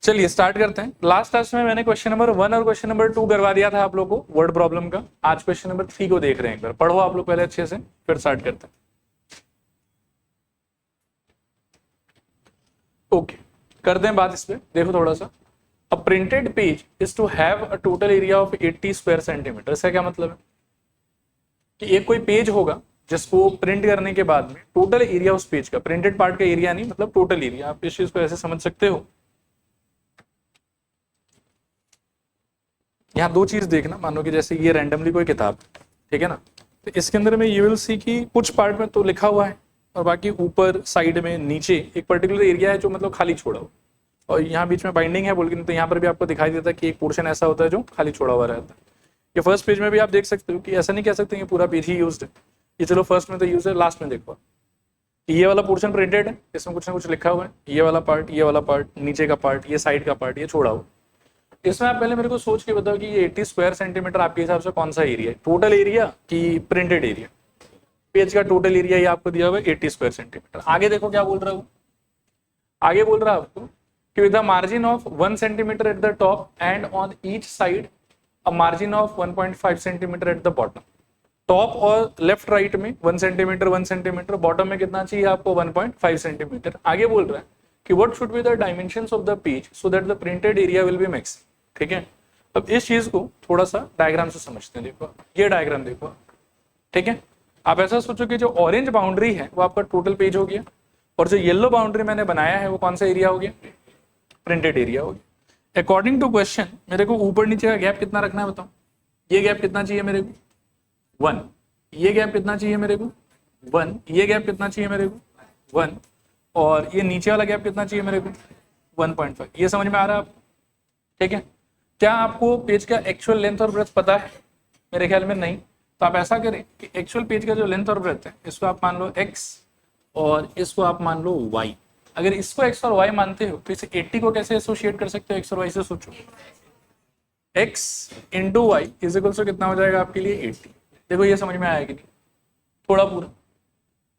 चलिए स्टार्ट करते हैं। लास्ट क्लास में मैंने क्वेश्चन नंबर 1 और क्वेश्चन नंबर 2 करवा दिया था आप लोगों को वर्ड प्रॉब्लम का। आज क्वेश्चन नंबर 3 को देख रहे हैं, एक बार पढ़ो आप लोग पहले अच्छे से, फिर स्टार्ट करते हैं। ओके, करते हैं बात इस पे। देखो थोड़ा सा, a printed page is to have a total area of 80 square centimetre. इसका क्या मतलब है कि एक कोई पेज होगा जिसको प्रिंट करने के बाद में टोटल एरिया उस पेज का, प्रिंटेड पार्ट का एरिया नहीं, मतलब टोटल एरिया। आप इस चीज को ऐसे समझ सकते हो। यहाँ दो चीज देखना, मानो कि जैसे ये रैंडमली कोई किताब, ठीक है ना, तो इसके अंदर में यू विल सी कि कुछ पार्ट में तो लिखा हुआ है और बाकी ऊपर साइड में नीचे एक पर्टिकुलर एरिया है जो मतलब खाली छोड़ा हो, और यहाँ बीच में बाइंडिंग है बोल के, तो यहाँ पर भी आपको दिखाई देता है कि एक पोर्शन ऐसा होता है जो खाली छोड़ा हुआ रहता है। ये फर्स्ट पेज में भी आप देख सकते हो कि ऐसा नहीं कह सकते कि पूरा पेज ही यूज्ड है। ये चलो फर्स्ट में तो यूज है, लास्ट में देखो ये वाला पोर्शन प्रिंटेड है, इसमें कुछ ना कुछ लिखा हुआ है, ये वाला पार्ट, ये वाला पार्ट, नीचे का पार्ट, ये साइड का पार्ट, ये छोड़ा हुआ। इसमें आप पहले मेरे को सोच के बताओ कि ये 80 स्क्वायर सेंटीमीटर आपके हिसाब से कौन सा एरिया है, टोटल एरिया कि प्रिंटेड एरिया? पेज का टोटल एरिया ये आपको दिया हुआ है 80 स्क्वायर सेंटीमीटर। आगे देखो क्या बोल रहा हूँ, आगे बोल रहा है आपको कि with the margin of 1 centimetre at the top and on each side a margin of 1.5 centimetre at the bottom. Top और लेफ्ट राइट में 1 सेंटीमीटर 1 सेंटीमीटर, बॉटम में कितना चाहिए आपको 1.5 सेंटीमीटर। आगे बोल रहा है कि what should be the dimensions of the page so that the printed area will be maximum. ठीक है, अब इस चीज को थोड़ा सा डायग्राम से समझते हैं। देखो ये डायग्राम देखो, ठीक है। आप ऐसा सोचो कि जो ऑरेंज बाउंड्री है वो आपका टोटल पेज हो गया, और जो येलो बाउंड्री मैंने बनाया है वो कौन सा एरिया हो गया, प्रिंटेड एरिया हो गया। अकॉर्डिंग टू क्वेश्चन मेरे को ऊपर नीचे का गैप कितना रखना है बताओ। ये गैप कितना चाहिए मेरे को 1, ये गैप कितना चाहिए मेरे को 1, ये गैप कितना चाहिए मेरे को 1, और ये नीचे वाला गैप कितना चाहिए मेरे को 1.5। ये समझ में आ रहा है आपको? ठीक है। क्या आपको पेज का एक्चुअल लेंथ और ब्रेथ पता है? मेरे ख्याल में नहीं। तो आप ऐसा करें कि एक्चुअल पेज का जो लेंथ और ब्रेथ है इसको आप मान लो x और इसको आप मान लो y। अगर इसको x और y मानते हो तो इसे 80 को कैसे एसोसिएट कर सकते हो x और y से? सोचो x into y is equal to कितना हो जाएगा आपके लिए 80। देखो ये समझ में आया कि नहीं? थोड़ा पूरा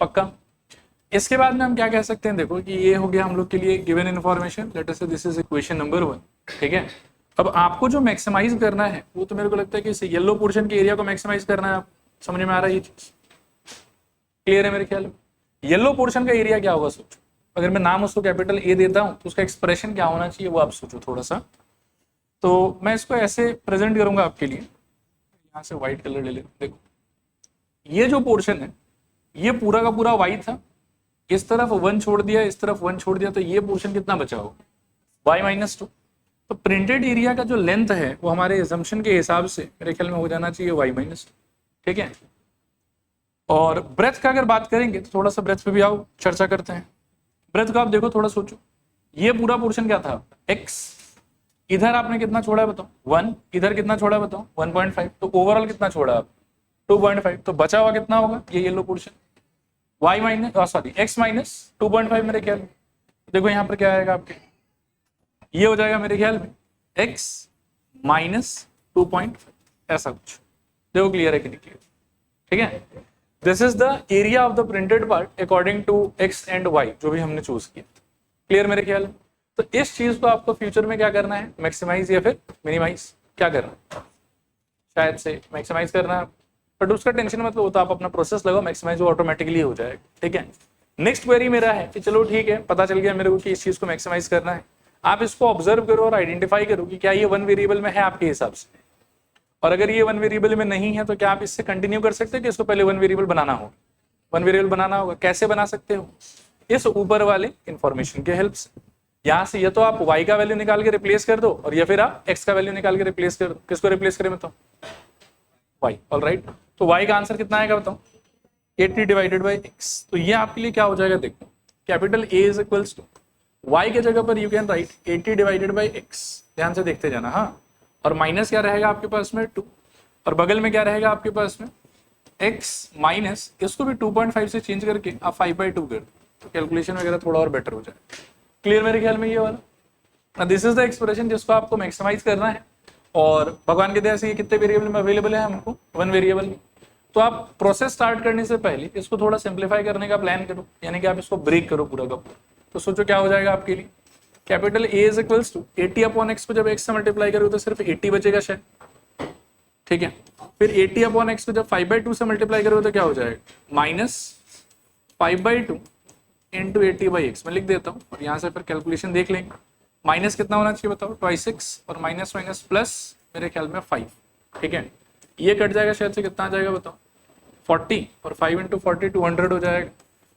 पक्का। इसके बाद में हम क्या कह सकते हैं, देखो कि ये हो गया हम लोग के लिए गिवन इन्फॉर्मेशन, लेट अस से दिस इज इक्वेशन नंबर 1। ठीक है, अब आपको जो मैक्सिमाइज करना है वो तो मेरे को लगता है कि इस येलो पोर्शन के एरिया को मैक्सिमाइज करना है। आप समझ में आ रहा है ये चीज? क्लियर है मेरे ख्याल में? येलो पोर्शन का एरिया क्या होगा सोचो। अगर मैं नाम उसको कैपिटल ए देता हूं तो उसका एक्सप्रेशन क्या होना चाहिए वो आप सोचो थोड़ा सा। तो मैं इसको ऐसे प्रेजेंट करूंगा आपके लिए, यहाँ से व्हाइट कलर ले लेते। देखो ये जो पोर्शन है ये पूरा का पूरा वाई था, इस तरफ 1 छोड़ दिया, इस तरफ 1 छोड़ दिया, तो ये पोर्शन कितना बचा होगा y-2। तो प्रिंटेड एरिया का जो लेंथ है वो हमारे एजम्पशन के हिसाब से मेरे ख्याल में हो जाना चाहिए y-2। ठीक है, और ब्रेथ का अगर बात करेंगे तो थोड़ा सा ब्रेथ पे भी आओ चर्चा करते हैं। ब्रेथ का आप देखो थोड़ा सोचो, ये पूरा पोर्शन क्या था x, इधर आपने कितना छोड़ा है बताओ 1, इधर कितना छोड़ा है बताओ 1.5, तो ओवरऑल कितना छोड़ा आप 2.5। तो बचा हुआ कितना होगा ये येलो पोर्शन x माइनस 2.5 मेरे ख्याल में। देखो यहाँ पर क्या आएगा आपके, ये हो जाएगा मेरे ख्याल में x माइनस 2.5 ऐसा कुछ। देखो क्लियर है कि नहीं क्लियर? ठीक है, this is the area of the printed part according to x and y जो भी हमने चूज किया। क्लियर मेरे ख्याल में? तो इस चीज को आपको फ्यूचर में क्या करना है, मैक्सिमाइज या फिर मिनिमाइज, क्या करना है? शायद से मैक्सिमाइज करना है, बट उसका टेंशन मत लो, तो आप अपना प्रोसेस लगाओ, मैक्सिमाइज वो ऑटोमेटिकली हो जाएगा। ठीक है, नेक्स्ट क्वेरी मेरा है कि चलो ठीक है, पता चल गया मेरे को कि इस चीज को मैक्सिमाइज करना है। आप इसको ऑब्जर्व करो और आइडेंटिफाई करो कि क्या ये 1 वेरिएबल में है आपके हिसाब से, और अगर ये 1 वेरिएबल में नहीं है तो क्या आप इससे कंटिन्यू कर सकते हैं कि इसको पहले 1 वेरिएबल बनाना होगा? 1 वेरिएबल बनाना होगा, कैसे बना सकते हो? इस ऊपर वाले इंफॉर्मेशन के हेल्प से। यहाँ से या तो आप y का वैल्यू निकाल के रिप्लेस कर दो, और या फिर आप x का वैल्यू निकाल के रिप्लेस कर दो। किसको रिप्लेस करें बताओ? y। ऑलराइट, तो y का आंसर कितना आएगा बताओ? 80 डिवाइडेड बाई x। तो ये आपके लिए क्या हो जाएगा, देखो capital A is equals to y के जगह पर you can write 80 divided by x। ध्यान से देखते जाना, हाँ। और माइनस क्या रहेगा आपके पास में 2, और बगल में क्या रहेगा आपके पास में x माइनस, इसको भी 2.5 से चेंज करके आप 5/2 कर दो, तो कैलकुलेशन वगैरह थोड़ा और बेटर हो जाए। क्लियर मेरे ख्याल में ये वाला? दिस इज द एक्सप्रेशन जिसको आपको मैक्सिमाइज करना है, और भगवान के दया से ये कितने वेरिएबल में अवेलेबल है हमको 1 वेरिएबल में। तो आप प्रोसेस स्टार्ट करने से पहले इसको थोड़ा सिंप्लीफाई करने का प्लान करो, यानी कि आप इसको ब्रेक करो पूरा का पूरा। तो सोचो क्या हो जाएगा आपके लिए, capital A is equals to 80 upon x को जब एक्स से मल्टीप्लाई करोगे तो सिर्फ 80 बचेगा शायद, ठीक है। फिर 80 अपॉन एक्स को जब 5/2 से मल्टीप्लाई करोगे तो क्या हो जाएगा, माइनस 5/2 इंटू 80/x। मैं लिख देता हूँ और यहाँ से फिर कैलकुलेशन देख लेंगे। माइनस कितना होना चाहिए बताओ, 26 और माइनस माइनस प्लस मेरे ख्याल में 5, ठीक है। ये कट जाएगा शायद से, कितना आ जाएगा बताओ, 40 और 5 इंटू 40 200 हो जाएगा।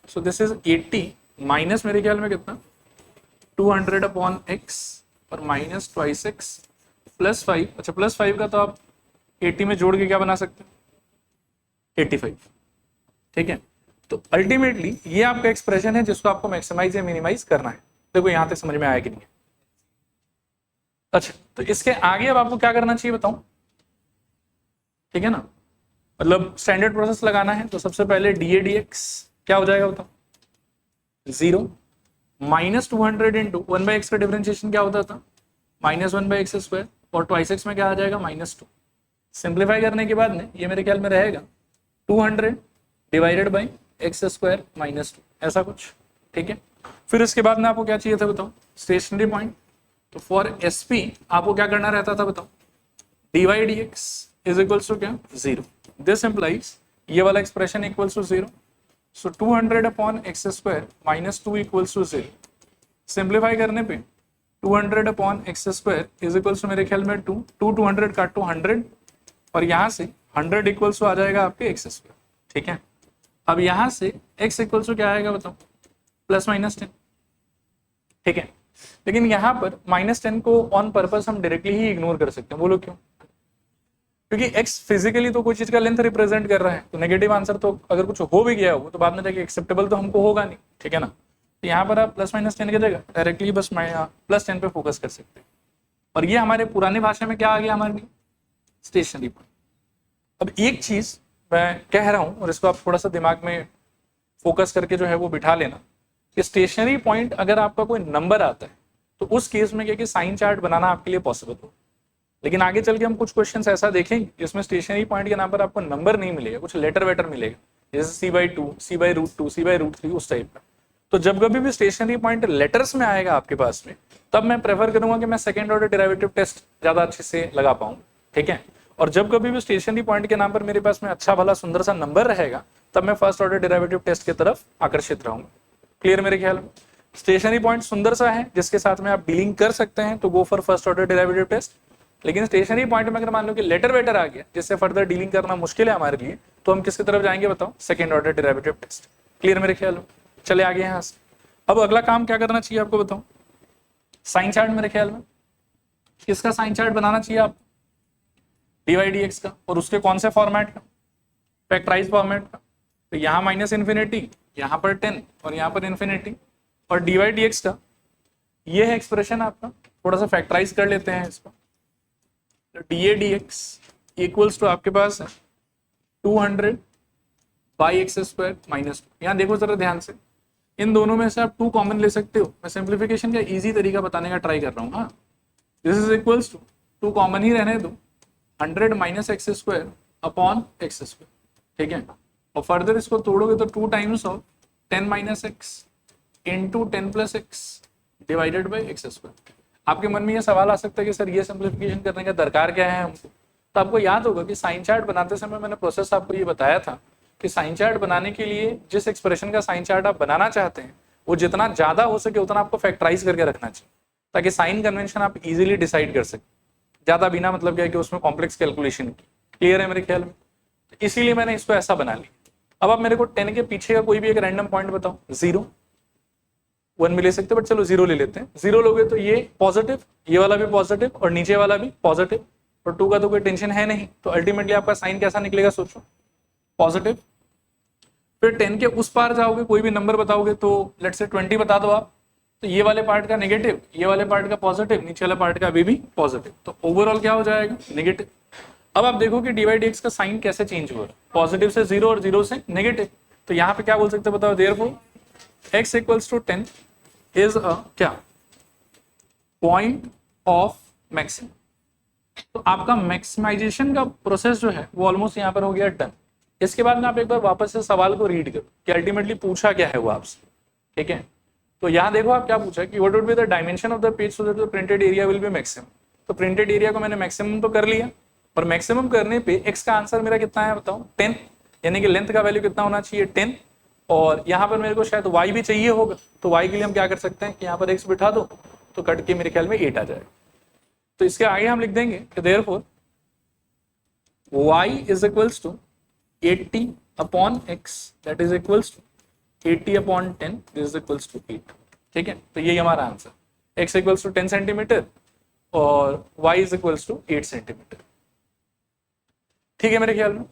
सो दिस इज 80 माइनस मेरे ख्याल में कितना 200 अपॉन एक्स और माइनस 26 प्लस 5। अच्छा प्लस 5 का तो आप 80 में जोड़ के क्या बना सकते हैं, 85, ठीक है। तो अल्टीमेटली ये आपका एक्सप्रेशन है जिसको आपको मैक्सिमाइज या मिनिमाइज करना है। देखो यहां तक समझ में आया कि नहीं। अच्छा तो इसके आगे अब आपको क्या करना चाहिए बताऊं, ठीक है ना, मतलब स्टैंडर्ड प्रोसेस लगाना है। तो सबसे पहले डी ए डी एक्स क्या हो जाएगा बताओ, 0 माइनस 200 इंटू 1/x का डिफरेंशिएशन क्या होता था, माइनस 1/x स्क्वायर, और ट्वाइस एक्स में क्या आ जाएगा, -2। सिंप्लीफाई करने के बाद में ये मेरे ख्याल में रहेगा 200 डिवाइडेड बाई एक्स स्क्वायर -2, ऐसा कुछ, ठीक है। फिर इसके बाद में आपको क्या चाहिए था बताओ, स्टेशनरी पॉइंट। तो फॉर एस पी आपको क्या करना रहता था बताओ, d y d x is equals to क्या, 0। दिस इम्प्लाइज ये वाला expression equals to 0। So 200 upon x square -2 equals to 0। Simplify करने पे 200 upon x square is equals to मेरे ख्याल में 2 200 काटो 100, और यहाँ से 100 इक्वल्स टू आ जाएगा आपके एक्स स्क्वायर, ठीक है। अब यहाँ से x इक्वल्स टू क्या आएगा बताओ, +-10, ठीक है। लेकिन यहाँ पर -10 को ऑन पर्पस हम डायरेक्टली ही इग्नोर कर सकते हैं, बोलो क्यों, क्योंकि x फिजिकली तो कोई चीज का लेंथ रिप्रेजेंट कर रहा है, तो नेगेटिव आंसर तो अगर कुछ हो भी गया हो तो बाद में जाके एक्सेप्टेबल तो हमको होगा नहीं, ठीक है ना। तो यहाँ पर आप +-10 की जगह डायरेक्टली बस +10 पे फोकस कर सकते हैं। और ये हमारे पुराने भाषा में क्या आ गया हमारे लिए, स्टेशनरी पॉइंट। अब एक चीज मैं कह रहा हूं और इसको आप थोड़ा सा दिमाग में फोकस करके जो है वो बिठा लेना कि स्टेशनरी पॉइंट अगर आपका कोई नंबर आता है तो उस केस में क्या कि साइन चार्ट बनाना आपके लिए पॉसिबल हो। लेकिन आगे चल के हम कुछ क्वेश्चंस ऐसा देखेंगे जिसमें स्टेशनरी पॉइंट के नाम पर आपको नंबर नहीं मिलेगा, कुछ लेटर वेटर मिलेगा, जैसे c/2, c/√2, c/√3 उस टाइप का। तो जब कभी भी स्टेशनरी पॉइंट लेटर्स में आएगा आपके पास में, तब मैं प्रेफर करूंगा कि मैं सेकेंड ऑर्डर डेरिवेटिव टेस्ट ज्यादा अच्छे से लगा पाऊँ, ठीक है। और जब कभी भी स्टेशनरी पॉइंट के नाम पर मेरे पास में अच्छा भला सुंदर सा नंबर रहेगा, तब मैं फर्स्ट ऑर्डर डेरिवेटिव टेस्ट की तरफ आकर्षित रहूंगा। क्लियर मेरे ख्याल में, स्टेशनरी पॉइंट सुंदर सा है जिसके साथ में आप डीलिंग कर सकते हैं, तो go for first order derivative test. लेकिन स्टेशनरी पॉइंट में अगर मान लो कि लेटर वेटर आ गया जिससे फर्दर डीलिंग करना मुश्किल है हमारे लिए, तो हम किसकी तरफ जाएंगे बताओ, second order derivative test. Clear मेरे ख्याल में, चले आगे यहाँ से। अब अगला काम क्या करना चाहिए आपको बताओ, साइन चार्ट। मेरे ख्याल में किसका साइन चार्ट बनाना चाहिए आप, dy/dx का, और उसके कौन से फॉर्मेट का, फैक्टराइज फॉर्मेट का। तो यहाँ -∞, यहाँ पर 10 और यहाँ पर इन्फिनिटी, और dy/dx का ये है एक्सप्रेशन आपका। थोड़ा सा फैक्टराइज कर लेते हैं इसको। तो dA/dx इक्वल्स टू आपके पास है 200/x² -2। यहाँ देखो जरा ध्यान से, इन दोनों में से आप 2 कॉमन ले सकते हो। मैं सिंप्लीफिकेशन का इजी तरीका बताने का ट्राई कर रहा हूँ। हाँ, this is equals to 2 common ही रहने दो, 100 - x² अपॉन x², ठीक है। और फर्दर इसको तोड़ोगे तो 2 times of 10 - x into 10 + x divided by x²। आपके मन में ये सवाल आ सकता है कि सर ये सिंप्लीफिकेशन करने का दरकार क्या है हमको। तो आपको याद होगा कि साइन चार्ट बनाते समय मैंने प्रोसेस आपको ये बताया था कि साइन चार्ट बनाने के लिए जिस एक्सप्रेशन का साइन चार्ट आप बनाना चाहते हैं वो जितना ज्यादा हो सके उतना आपको फैक्टराइज करके रखना चाहिए, ताकि साइन कन्वेंशन आप इजीली डिसाइड कर सकें, ज्यादा बिना मतलब क्या है कि उसमें कॉम्प्लेक्स कैलकुलेशन की। क्लियर है मेरे ख्याल में, तो इसीलिए मैंने इसको ऐसा बना लिया। अब आप मेरे को 10 के पीछे का कोई भी एक रैंडम पॉइंट बताओ, 0, 1 भी ले सकते हो बट चलो 0 ले लेते हैं। 0 लोगे तो ये पॉजिटिव, ये वाला भी पॉजिटिव और नीचे वाला भी पॉजिटिव, और 2 का तो कोई टेंशन है नहीं। तो अल्टीमेटली आपका साइन कैसा निकलेगा सोचो, पॉजिटिव। फिर 10 के उस पार जाओगे, कोई भी नंबर बताओगे, तो लेट्स से 20 बता दो आप, तो ये वाले पार्ट का नेगेटिव, ये वाले पार्ट का पॉजिटिव, नीचे वाले पार्ट का अभी भी पॉजिटिव, तो ओवरऑल क्या हो जाएगा, नेगेटिव। अब आप देखो कि dy/dx का साइन कैसे चेंज हुआ, पॉजिटिव से 0 और 0 से नेगेटिव। तो यहाँ पे क्या बोल सकते हो बताओ, therefore x equals to 10 is a क्या, पॉइंट ऑफ मैक्सिमम। तो आपका मैक्सिमाइजेशन का प्रोसेस जो है वो ऑलमोस्ट यहाँ पर हो गया डन। इसके बाद में आप एक बार वापस से सवाल को रीड करो कि अल्टीमेटली पूछा क्या है वो आपसे, ठीक है। तो यहाँ देखो आप क्या पूछा कि what would be the dimension of the page so that the printed area will be maximum. तो प्रिंटेड एरिया को मैंने मैक्सिमम तो कर लिया, और मैक्सिमम करने पे x का आंसर मेरा कितना है बताओ 10, यानी कि लेंथ का वैल्यू कितना होना चाहिए 10, और यहाँ पर मेरे को शायद y भी चाहिए होगा, तो y के लिए हम क्या कर सकते हैं कि यहाँ पर x बिठा दो तो कट के मेरे ख्याल में 8 आ जाएगा। तो इसके आगे हम लिख देंगे कि therefore y is equals to 80 upon x that is equals to 80 upon 10 this is equals to 8। ठीक है, तो यही हमारा answer, x equals to 10 centimetre और y is equals to 8 centimetre. ठीक है मेरे ख्याल में।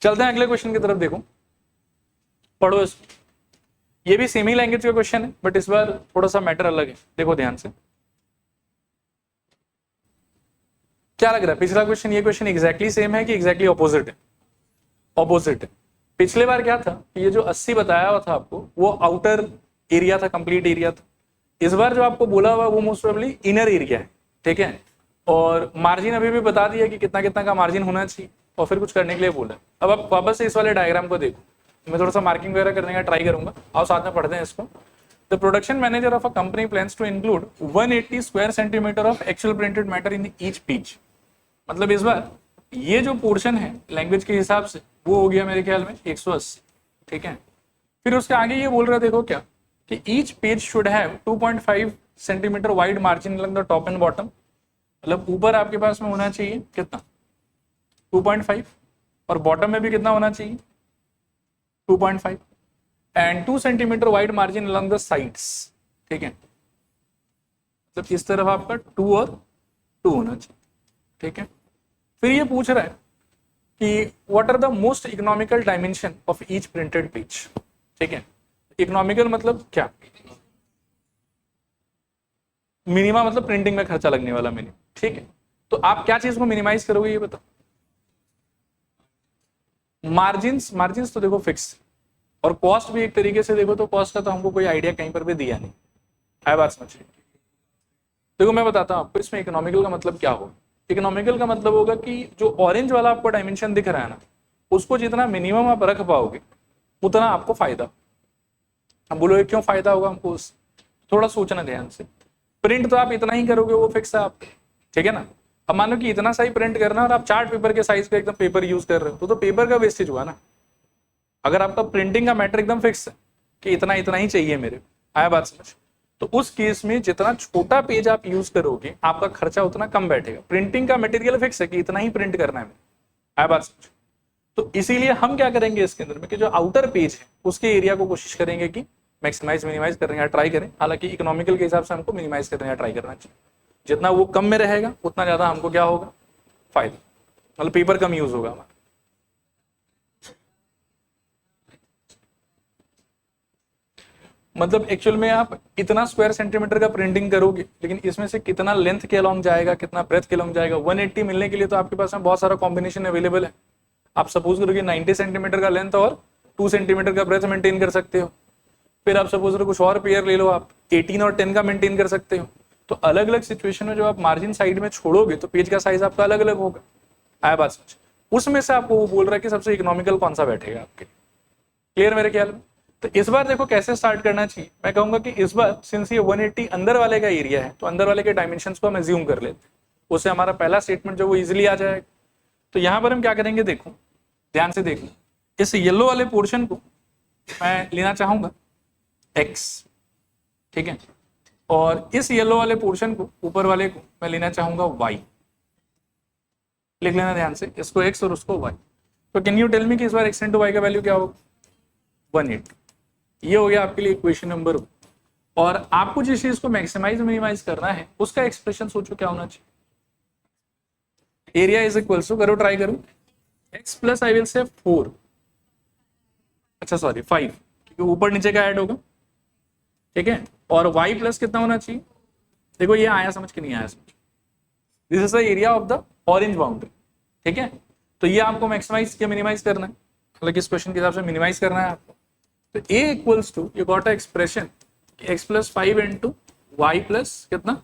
चलते हैं अगले क्वेश्चन की तरफ, देखो पढ़ो इसको। ये भी सेमी लैंग्वेज का क्वेश्चन है बट इस बार थोड़ा सा मैटर अलग है, देखो ध्यान से। क्या लग रहा है पिछला क्वेश्चन ये क्वेश्चन एग्जैक्टली सेम है कि एग्जैक्टली ऑपोजिट है? ऑपोजिट है। पिछले बार क्या था कि ये जो 80 बताया हुआ था आपको वो आउटर एरिया था, कंप्लीट एरिया था। इस बार जो आपको बोला हुआ वो मोस्ट प्रोबेबली इनर एरिया है। ठीक है, और मार्जिन अभी भी बता दिया कि कितना कितना का मार्जिन होना चाहिए, और फिर कुछ करने के लिए बोला। अब आप वापस से इस वाले डायग्राम को देखो, मैं थोड़ा सा मार्किंग वगैरह करने का ट्राई करूंगा, आओ साथ में पढ़ते हैं इसको। The production manager of a company plans to include 180 square centimetre of actual printed matter in each page. मतलब इस बार ये जो पोर्शन है लैंग्वेज के हिसाब से वो हो गया मेरे ख्याल में 180। ठीक है, फिर उसके आगे ये बोल रहा है देखो क्या कि each page should have 2.5 centimetre wide margin along the top and bottom. मतलब ऊपर आपके पास में होना चाहिए कितना 2.5, और बॉटम में भी कितना होना चाहिए 2.5, and 2 centimetre wide margin along the sides. ठीक है, मतलब इस तरफ आपका 2 और 2 होना चाहिए। ठीक है, फिर ये पूछ रहा है कि what are the most economical dimension of each printed page. ठीक है, इकोनॉमिकल मतलब क्या, मिनिमम मतलब प्रिंटिंग में खर्चा लगने वाला मिनिमम। ठीक है, तो आप क्या चीज को मिनिमाइज करोगे ये बताओ। मार्जिन तो देखो फिक्स, और कॉस्ट भी एक तरीके से देखो तो कॉस्ट का तो हमको कोई आइडिया कहीं पर भी दिया नहीं है, बात समझिए। देखो मैं बताता हूं आपको इसमें इकोनॉमिकल का मतलब क्या होगा। इकोनॉमिकल का मतलब होगा कि जो ऑरेंज वाला आपको डायमेंशन दिख रहा है ना, उसको जितना मिनिमम आप रख पाओगे उतना आपको फायदा। अब बोलोगे क्यों फायदा होगा हमको, थोड़ा सोचना ध्यान से। प्रिंट तो आप इतना ही करोगे वो फिक्स है आप, ठीक है ना। अब मानो कि इतना सा ही प्रिंट करना और आप चार्ट पेपर के साइज का एकदम पेपर यूज कर रहे हो तो पेपर का वेस्टेज हुआ ना। अगर आपका प्रिंटिंग का मैटर एकदम फिक्स है कि इतना इतना ही चाहिए मेरे, आया बात समझ, तो उस केस में जितना छोटा पेज आप यूज करोगे आपका खर्चा उतना कम बैठेगा। प्रिंटिंग का मटेरियल फिक्स है कि इतना ही प्रिंट करना है, आया बात समझ। तो इसीलिए हम क्या करेंगे इसके अंदर में कि जो आउटर पेज है उसके एरिया को कोशिश करेंगे कि मैक्सिमाइज मिनिमाइज करने का ट्राई करें। हालांकि इकोनॉमिकल के हिसाब से हमको मिनिमाइज करने का ट्राई करना चाहिए। जितना वो कम में रहेगा उतना ज्यादा हमको क्या होगा फायदा, मतलब पेपर कम यूज होगा हमारा। मतलब एक्चुअल में आप इतना स्क्वायर सेंटीमीटर का प्रिंटिंग करोगे लेकिन इसमें से कितना लेंथ के अलॉन्ग जाएगा, कितना ब्रेथ के अलॉन्ग जाएगा। 180 मिलने के लिए तो आपके पास में बहुत सारा कॉम्बिनेशन अवेलेबल है। आप सपोज करो कि 90 सेंटीमीटर का लेंथ और 2 सेंटीमीटर का ब्रेथ मेंटेन कर सकते हो। फिर आप सपोज करो कुछ और पेयर ले लो, आप 18 और 10 का मेंटेन कर सकते हो। तो अलग अलग सिचुएशन में जो आप मार्जिन साइड में छोड़ोगे तो पेज का साइज आपका अलग अलग होगा, आया बात समझ। उसमें से आपको वो बोल रहा है कि सबसे इकोनॉमिकल कौन सा बैठेगा आपके, क्लियर मेरे ख्याल में। तो इस बार देखो कैसे स्टार्ट करना चाहिए। मैं कहूंगा कि इस बार सिंस ये 180 अंदर वाले का एरिया है तो अंदर वाले के डायमेंशंस को हम एज्यूम कर लेते हैं, उससे हमारा पहला स्टेटमेंट जो वो इजिली आ जाएगा। तो यहां पर हम क्या करेंगे, देखो ध्यान से देखो, इस येलो वाले पोर्शन को मैं लेना चाहूंगा x, ठीक है, और इस येलो वाले पोर्शन को ऊपर वाले को मैं लेना चाहूंगा y। लिख लेना ध्यान से, इसको x और उसको y। तो कैन यू टेल मी कि इस बार x इंटू y का वैल्यू क्या होगा 180। ये हो गया आपके लिए इक्वेशन नंबर 1। और आपको जिस चीज को मैक्सिमाइज मिनिमाइज करना है उसका एक्सप्रेशन सोचो क्या होना चाहिए। एरिया इज इक्वल्स टू, करो ट्राई करो, x प्लस आई विल से 4, अच्छा सॉरी 5, क्योंकि ऊपर नीचे का ऐड होगा, ठीक है, और y प्लस कितना होना चाहिए। देखो ये आया समझ के नहीं आया समझ, this is the area of the orange boundary, ठीक है। तो ये आपको मैक्सिमाइज या मिनिमाइज करना है, मतलब इस क्वेश्चन के हिसाब से मिनिमाइज करना है आपको। तो a equals to, you got a expression x plus 5 into y plus कितना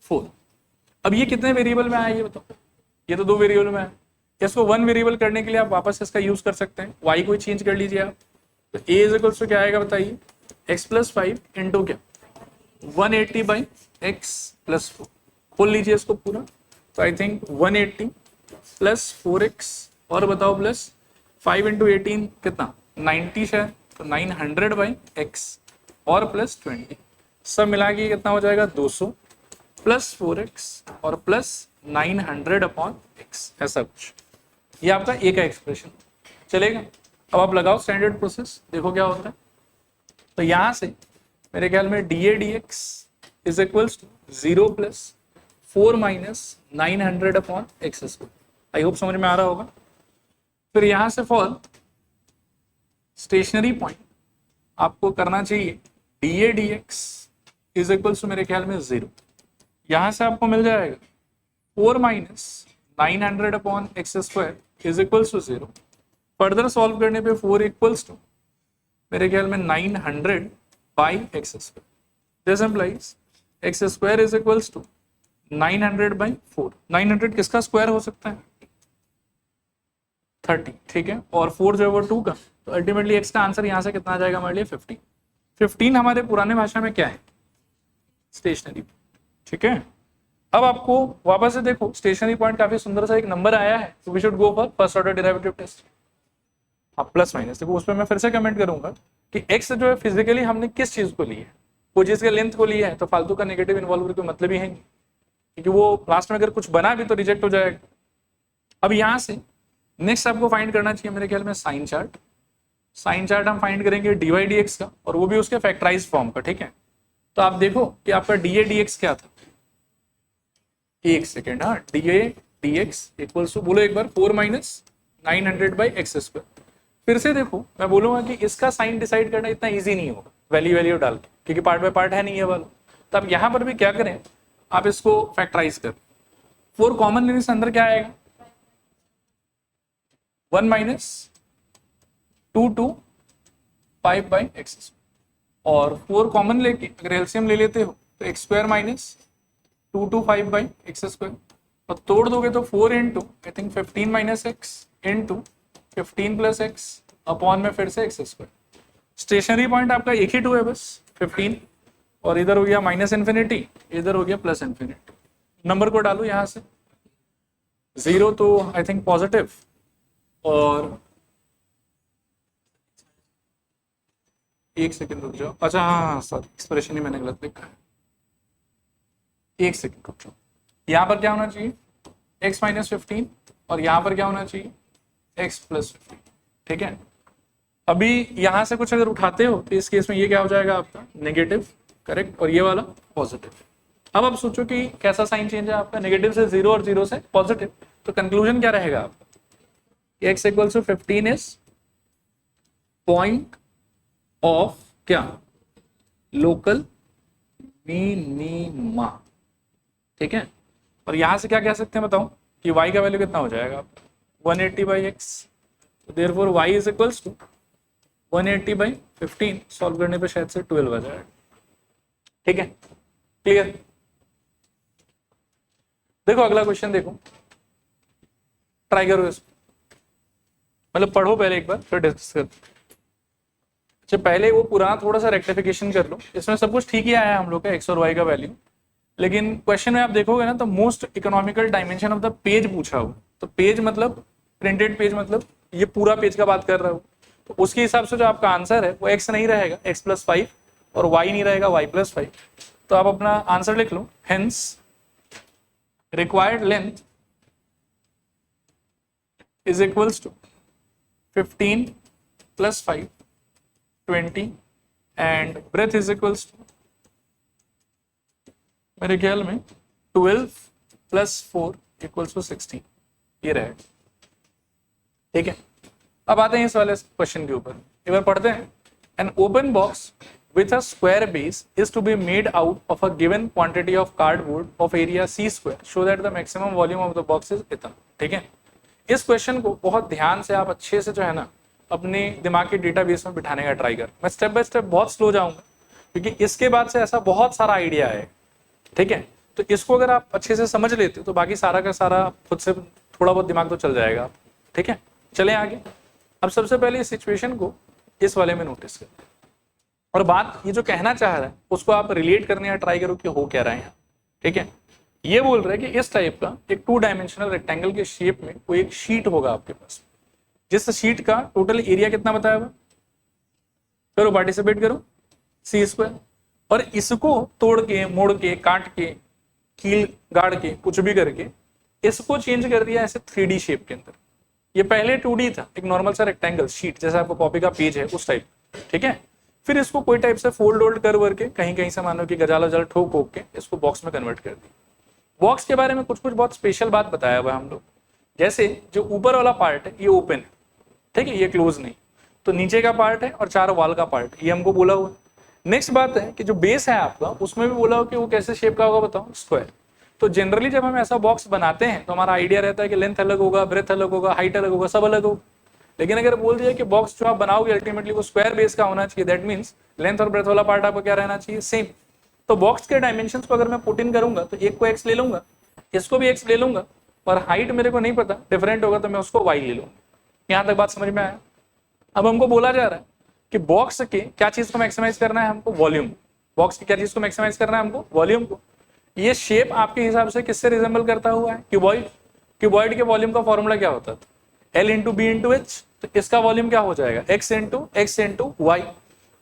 4। अब ये कितने वेरिएबल में आया ये बताओ, ये तो 2 वेरिएबल में है। इसको 1 वेरिएबल करने के लिए आप वापस इसका यूज कर सकते हैं, y को चेंज कर लीजिए आप, तो a इज इक्वल्स टू क्या आएगा बताइए, x प्लस 5 इंटू क्या 180 बाई x प्लस 4, खोल लीजिए इसको पूरा। तो आई थिंक 180 प्लस 4x और बताओ प्लस 5 इंटू 18 कितना 90 शायद, तो 900 बाई x और प्लस 20, सब मिला के कितना हो जाएगा 200 प्लस 4x और प्लस 900 अपॉन x, ऐसा कुछ। ये आपका ए का एक्सप्रेशन चलेगा। अब आप लगाओ स्टैंडर्ड प्रोसेस, देखो क्या होता है। तो यहां से मेरे ख्याल में dA dx is equals to 0 plus 4 minus 900 upon x square. I hope समझ में आ रहा होगा। फिर यहां से फॉर स्टेशनरी पॉइंट आपको करना चाहिए dA dx is equals to मेरे ख्याल में 0। यहां से आपको मिल जाएगा 4 minus 900 upon x square is equals to 0। Further solve करने पे 4 इक्वल्स टू मेरे ख्याल में 900 by x square. This implies x square is equals to 900 by 4। 900 किसका स्क्वायर हो सकता है 30, ठीक है, और 4 जो है वो 2 का, तो अल्टीमेटली एक्स का आंसर यहाँ से कितना आ जाएगा हमारे लिए 50। 15 हमारे पुराने भाषा में क्या है स्टेशनरी, ठीक है। अब आपको वापस से देखो स्टेशनरी पॉइंट काफी सुंदर सा एक नंबर आया है, तो we should go for first order derivative test. हाँ प्लस माइनस देखो, उस पर मैं फिर से कमेंट करूंगा कि एक्स जो है फिजिकली हमने किस चीज को लिया है, कोई चीज के लेंथ को लिया है, तो फालतू का नेगेटिव इन्वॉल्व करके मतलब ही है नहीं, क्योंकि वो लास्ट में अगर कुछ बना भी तो रिजेक्ट हो जाएगा। अब यहाँ से नेक्स्ट आपको फाइंड करना चाहिए मेरे ख्याल में साइन चार्ट। साइन चार्ट हम फाइंड करेंगे dy dx का, और वो भी उसके फैक्टराइज फॉर्म का, ठीक है। तो आप देखो कि आपका dA dx क्या था, एक सेकेंड, हाँ dA dx इक्वल्स टू बोलो एक बार 4 माइनस 900 बाई एक्स स्क्वायर। फिर से देखो मैं बोलूंगा कि इसका साइन डिसाइड करना इतना इजी नहीं होगा वैल्यू डाल के, क्योंकि पार्ट बाय पार्ट है नहीं ये वाला। तो आप यहाँ पर भी क्या करें, आप इसको फैक्टराइज कर 4 कॉमन लेने से अंदर क्या आएगा 1 माइनस 2 टू 5 बाई एक्स, और 4 कॉमन लेके अगर एलसीएम ले लेते हो तो x square minus 2 two 5 by x square, और तोड़ दोगे तो 4 into I think 15 minus x into 15 plus x upon में फिर से एक्स स्क्वायर। स्टेशनरी पॉइंट आपका एक ही 2 है बस 15, और इधर हो गया माइनस इन्फिनिटी, इधर हो गया प्लस इन्फिनिटी। नंबर को डालू यहाँ से 0 तो आई थिंक पॉजिटिव, और एक सेकंड रुक जाओ, अच्छा हाँ सॉरी एक्सप्रेशन ही मैंने गलत लिखा है, एक सेकंड रुक जाओ। यहाँ पर क्या होना चाहिए x माइनस 15, और यहाँ पर क्या होना चाहिए x प्लस 15, ठीक है। अभी यहाँ से कुछ अगर उठाते हो तो इस केस में ये क्या हो जाएगा आपका नेगेटिव, करेक्ट, और ये वाला पॉजिटिव। अब आप सोचो कि कैसा साइन चेंज है आपका, नेगेटिव से 0 और 0 से पॉजिटिव, तो कंक्लूजन क्या रहेगा आपका, x equals to 15 is point of क्या लोकल मिनिमा, ठीक है। और यहां से क्या कह सकते हैं बताओ कि y का वैल्यू कितना हो जाएगा आपका 180 बाई एक्स, तो therefore y is equals to 180 by 15, solve करने पे शायद से 12 आ जाएगा, ठीक है, क्लियर। देखो अगला क्वेश्चन देखो, ट्राई करो इसको, मतलब पढ़ो पहले एक बार फिर डिस्कस कर। अच्छा पहले वो पुराना थोड़ा सा रेक्टिफिकेशन कर लो, इसमें सब कुछ ठीक ही आया हम लोग का एक्स और वाई का वैल्यू, लेकिन क्वेश्चन में आप देखोगे ना तो most economical dimension of the page पूछा हो, तो पेज मतलब प्रिंटेड पेज, मतलब ये पूरा पेज का बात कर रहा हो, तो उसके हिसाब से जो आपका आंसर है वो एक्स नहीं रहेगा एक्स प्लस 5, और वाई नहीं रहेगा वाई प्लस 5। तो आप अपना आंसर लिख लो, hence required length is equals to 15 plus 5 20 and breadth is equals to मेरे ख्याल में 12 प्लस 4 इक्वल्स टू 16, ये रहेगा, ठीक है। अब आते हैं इस वाले क्वेश्चन के ऊपर, एक बार पढ़ते हैं। An open box with a square base is to be made out of a given quantity of cardboard of area c square show that the maximum volume of the box is इतना, ठीक है। इस question को बहुत ध्यान से आप अच्छे से जो है ना अपने दिमाग के डेटाबेस में बिठाने का ट्राई कर। मैं स्टेप बाय स्टेप बहुत स्लो जाऊंगा, क्योंकि इसके बाद से ऐसा बहुत सारा आइडिया है, ठीक है। तो इसको अगर आप अच्छे से समझ लेते हो तो बाकी सारा का सारा खुद से थोड़ा बहुत दिमाग तो चल जाएगा, ठीक है। चलें आगे। अब सबसे पहले इस सिचुएशन को इस वाले में नोटिस करते हैं। और बात ये जो कहना चाह रहा है उसको आप रिलेट करने या ट्राई करो कि हो क्या रहा है यहाँ, ठीक है। ये बोल रहा है कि इस टाइप का एक 2 डायमेंशनल रेक्टेंगल के शेप में कोई एक शीट होगा आपके पास, जिस शीट का टोटल एरिया कितना बताया हुआ, करो पार्टिसिपेट करो, सी स्क्वायर। और इसको तोड़ के, मोड़ के, काट के, कील गाड़ के, कुछ भी करके इसको चेंज कर दिया ऐसे 3D शेप के अंदर। ये पहले 2D था, एक नॉर्मल सा रेक्टेंगल शीट जैसा आपको कॉपी का पेज है उस टाइप, ठीक है। फिर इसको कोई टाइप से फोल्ड वोल्ड कर करके कहीं कहीं से मानो कि गजाल वजाल ठोक ठोक के इसको बॉक्स में कन्वर्ट कर दी। बॉक्स के बारे में कुछ कुछ बहुत स्पेशल बात बताया हुआ है हम लोग, जैसे जो ऊपर वाला पार्ट है ये ओपन है, ठीक है, ये क्लोज नहीं, तो नीचे का पार्ट है और 4 वॉल का पार्ट, ये हमको बोला हुआ है। नेक्स्ट बात है कि जो बेस है आपका उसमें भी बोला हो कि वो कैसे शेप का होगा बताओ, स्क्वायर। तो जनरली जब हम ऐसा बॉक्स बनाते हैं तो हमारा आइडिया रहता है कि लेंथ अलग होगा, ब्रेथ अलग होगा, हाइट अलग होगा, सब अलग होगा। लेकिन अगर बोल दिया कि बॉक्स जो आप बनाओगे अल्टीमेटली वो स्क्वायर बेस का होना चाहिए, दैट मीन्स लेंथ और ब्रेथ वाला पार्ट आपका क्या रहना चाहिए, सेम। तो बॉक्स के डायमेंशंस को अगर मैं पुट इन करूंगा तो एक को x ले लूंगा, इसको भी x ले लूंगा, और हाइट मेरे को नहीं पता, डिफरेंट होगा तो मैं उसको y ले लूंगा। यहां तक बात समझ में आया। अब हमको बोला जा रहा है कि बॉक्स के क्या चीज को मैक्सिमाइज करना है हमको, वॉल्यूम। बॉक्स की क्या चीज को मैक्सिमाइज करना है हमको, वॉल्यूम को। ये शेप आपके हिसाब से किससे रिजेंबल करता हुआ है, क्यूबॉइड। क्यूबॉइड के वॉल्यूम का फॉर्मूला क्या होता था, L into b into h. तो इसका वॉल्यूम क्या हो जाएगा, x इंटू वाई।